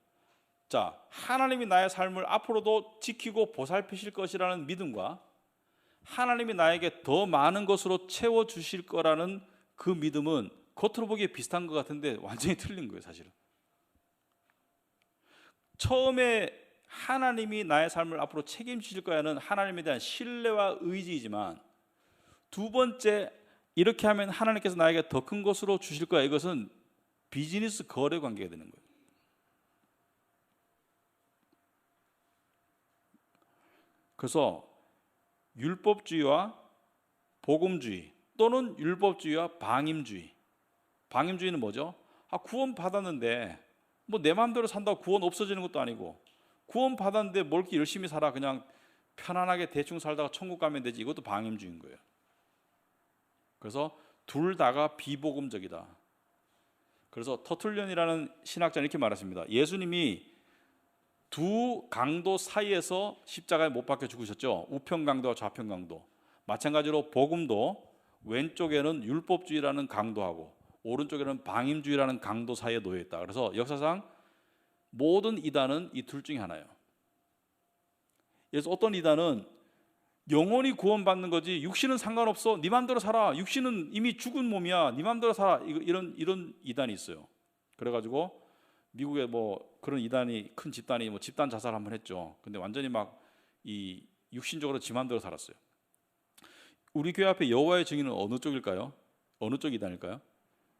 자, 하나님이 나의 삶을 앞으로도 지키고 보살피실 것이라는 믿음과 하나님이 나에게 더 많은 것으로 채워주실 거라는 그 믿음은 겉으로 보기에 비슷한 것 같은데 완전히 틀린 거예요, 사실은. 처음에 하나님이 나의 삶을 앞으로 책임지실 거야는 하나님에 대한 신뢰와 의지이지만, 두 번째, 이렇게 하면 하나님께서 나에게 더 큰 것으로 주실 거야, 이것은 비즈니스 거래 관계가 되는 거예요. 그래서 율법주의와 복음주의, 또는 율법주의와 방임주의. 방임주의는 뭐죠? 구원 받았는데 뭐 내 마음대로 산다고 구원 없어지는 것도 아니고, 구원 받았는데 뭘 이렇게 열심히 살아, 그냥 편안하게 대충 살다가 천국 가면 되지, 이것도 방임주의인 거예요. 그래서 둘 다가 비복음적이다. 그래서 터툴련이라는 신학자는 이렇게 말했습니다. 예수님이 두 강도 사이에서 십자가에 못 박혀 죽으셨죠. 우편 강도와 좌편 강도. 마찬가지로 복음도 왼쪽에는 율법주의라는 강도하고 오른쪽에는 방임주의라는 강도 사이에 놓여 있다. 그래서 역사상 모든 이단은 이 둘 중에 하나예요. 그래서 어떤 이단은 영원히 구원받는 거지 육신은 상관없어, 네 맘대로 살아, 육신은 이미 죽은 몸이야, 네 맘대로 살아, 이런 이단이 있어요. 그래가지고 미국에 뭐 그런 이단이, 큰 집단이 뭐 집단 자살 한번 했죠. 근데 완전히 막 이 육신적으로 지 맘대로 살았어요. 우리 교회 앞에 여호와의 증인은 어느 쪽일까요? 어느 쪽 이단일까요?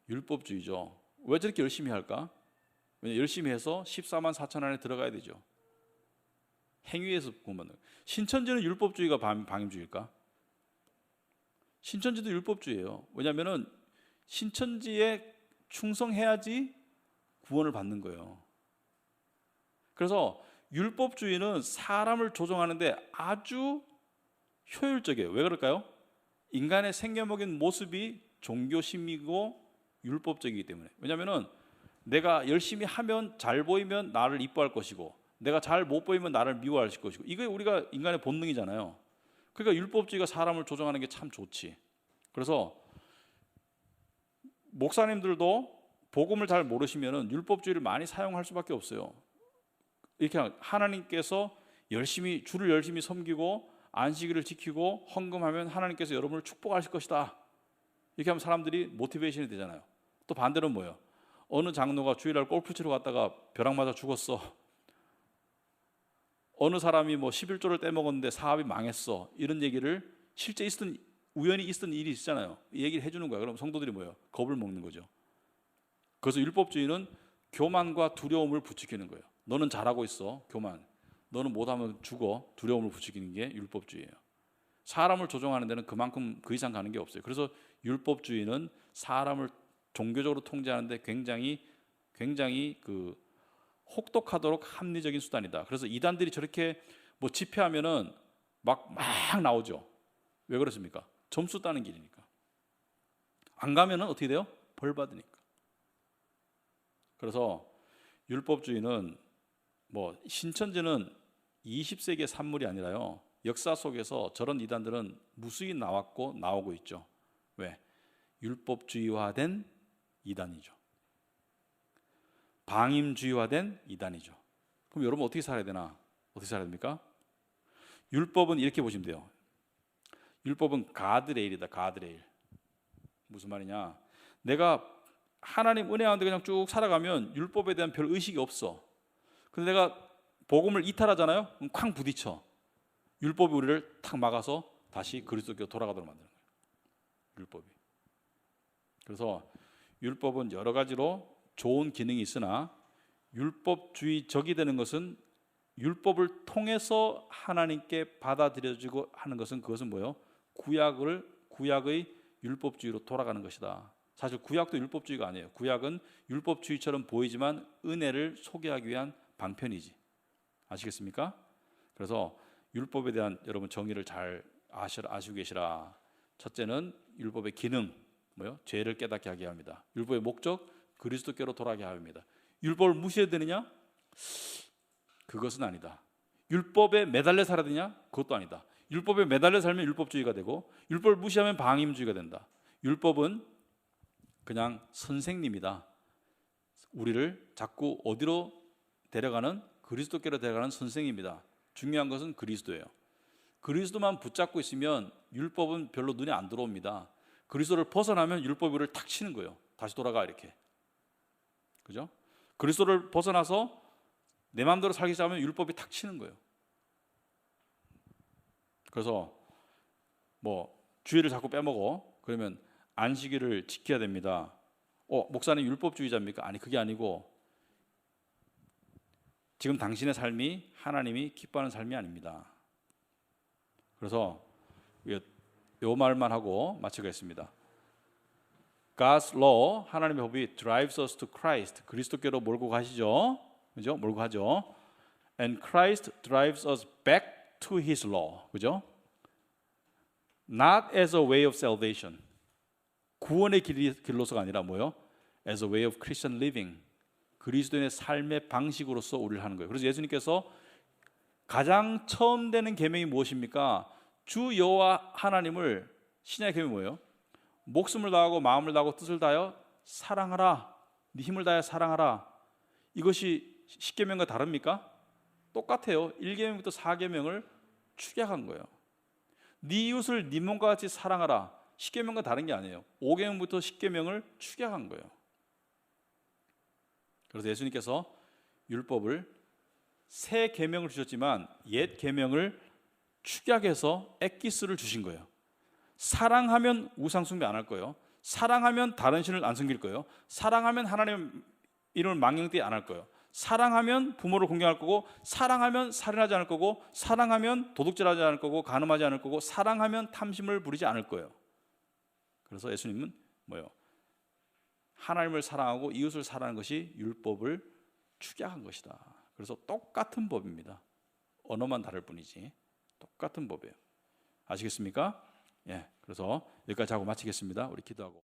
율법주의죠. 왜 저렇게 열심히 할까? 왜냐면 열심히 해서 14만 4천 안에 들어가야 되죠. 행위에서 구원받는. 신천지는 율법주의가 방임주의일까? 신천지도 율법주의예요. 왜냐하면은 신천지에 충성해야지 구원을 받는 거예요. 그래서 율법주의는 사람을 조종하는데 아주 효율적이에요. 왜 그럴까요? 인간의 생겨먹인 모습이 종교심이고 율법적이기 때문에. 왜냐하면은 내가 열심히 하면, 잘 보이면 나를 이뻐할 것이고, 내가 잘 못 보이면 나를 미워할 것이고, 이게 우리가 인간의 본능이잖아요. 그러니까 율법주의가 사람을 조종하는 게 참 좋지. 그래서 목사님들도 복음을 잘 모르시면은 율법주의를 많이 사용할 수밖에 없어요. 이렇게 하나님께서 주를 열심히 섬기고 안식일을 지키고 헌금하면 하나님께서 여러분을 축복하실 것이다, 이렇게 하면 사람들이 모티베이션이 되잖아요. 또 반대로 뭐예요? 어느 장로가 주일날 골프 치러 갔다가 벼락 맞아 죽었어. 어느 사람이 뭐 11조를 떼먹었는데 사업이 망했어. 이런 얘기를 실제 우연히 있었던 일이 있잖아요. 이 얘기를 해주는 거야. 그럼 성도들이 뭐예요? 겁을 먹는 거죠. 그래서 율법주의는 교만과 두려움을 부추기는 거예요. 너는 잘하고 있어, 교만. 너는 못하면 죽어, 두려움을 부추기는 게 율법주의예요. 사람을 조종하는 데는 그만큼 그 이상 가는 게 없어요. 그래서 율법주의는 사람을 종교적으로 통제하는데 굉장히 그 혹독하도록 합리적인 수단이다. 그래서 이단들이 저렇게 뭐 집회하면은 막 나오죠. 왜 그렇습니까? 점수 따는 길이니까. 안 가면은 어떻게 돼요? 벌 받으니까. 그래서 율법주의는 뭐 신천지는 20세기의 산물이 아니라요, 역사 속에서 저런 이단들은 무수히 나왔고 나오고 있죠. 왜? 율법주의화된 이단이죠. 방임주의화된 이단이죠. 그럼 여러분 어떻게 살아야 되나? 어떻게 살아야 됩니까? 율법은 이렇게 보시면 돼요. 율법은 가드레일이다. 가드레일. 무슨 말이냐? 내가 하나님 은혜 가운데 그냥 쭉 살아가면 율법에 대한 별 의식이 없어. 근데 내가 복음을 이탈하잖아요? 그럼 쾅 부딪혀. 율법이 우리를 탁 막아서 다시 그리스도께로 돌아가도록 만드는 거예요. 율법이. 그래서 율법은 여러 가지로 좋은 기능이 있으나 율법주의적이 되는 것은, 율법을 통해서 하나님께 받아들여지고 하는 것은, 그것은 뭐예요? 구약의 율법주의로 돌아가는 것이다. 사실 구약도 율법주의가 아니에요. 구약은 율법주의처럼 보이지만 은혜를 소개하기 위한 방편이지. 아시겠습니까? 그래서 율법에 대한 여러분 정의를 잘 아시고 계시라. 첫째는 율법의 기능, 뭐요? 죄를 깨닫게 하게 합니다. 율법의 목적, 그리스도께로 돌아가게 합니다. 율법을 무시해야 되느냐? 그것은 아니다. 율법에 매달려 살아야 되냐? 그것도 아니다. 율법에 매달려 살면 율법주의가 되고, 율법을 무시하면 방임주의가 된다. 율법은 그냥 선생님이다. 우리를 자꾸 어디로 데려가는, 그리스도께로 데려가는 선생입니다. 중요한 것은 그리스도예요. 그리스도만 붙잡고 있으면 율법은 별로 눈에 안 들어옵니다. 그리스도를 벗어나면 율법이 우리를 탁 치는 거예요. 다시 돌아가 이렇게. 그죠? 그리스도를 벗어나서 내 마음대로 살기 시작하면 율법이 탁 치는 거예요. 그래서 뭐 주일을 자꾸 빼먹어. 그러면 안식일을 지켜야 됩니다. 목사님 율법주의자입니까? 아니, 그게 아니고 지금 당신의 삶이 하나님이 기뻐하는 삶이 아닙니다. 그래서 요 말만 하고 마치겠습니다. God's law, 하나님의 법이 drives us to Christ, 그리스도께로 몰고 가시죠. 그죠? 몰고 가죠. And Christ drives us back to His law. 그죠? Not as a way of salvation. 구원의 길로서가 아니라 뭐요? As a way of Christian living. 그리스도인의 삶의 방식으로서 우리를 하는 거예요. 그래서 예수님께서 가장 처음 되는 계명이 무엇입니까? 주 여호와 하나님을, 신약의 계명이 뭐예요? 목숨을 다하고 마음을 다하고 뜻을 다하여 사랑하라. 네 힘을 다하여 사랑하라. 이것이 10계명과 다릅니까? 똑같아요. 1계명부터 4계명을 축약한 거예요. 네 이웃을 네 몸과 같이 사랑하라. 10계명과 다른 게 아니에요. 5계명부터 10계명을 축약한 거예요. 그래서 예수님께서 율법을 새 계명을 주셨지만 옛 계명을 축약해서 엑기스를 주신 거예요. 사랑하면 우상 숭배 안 할 거예요. 사랑하면 다른 신을 안 섬길 거예요. 사랑하면 하나님 이름을 망령되이 안 할 거예요. 사랑하면 부모를 공경할 거고, 사랑하면 살인하지 않을 거고, 사랑하면 도둑질하지 않을 거고, 간음하지 않을 거고, 사랑하면 탐심을 부리지 않을 거예요. 그래서 예수님은 뭐예요? 하나님을 사랑하고 이웃을 사랑하는 것이 율법을 축약한 것이다. 그래서 똑같은 법입니다. 언어만 다를 뿐이지 똑같은 법이에요. 아시겠습니까? 예, 그래서 여기까지 하고 마치겠습니다. 우리 기도하고.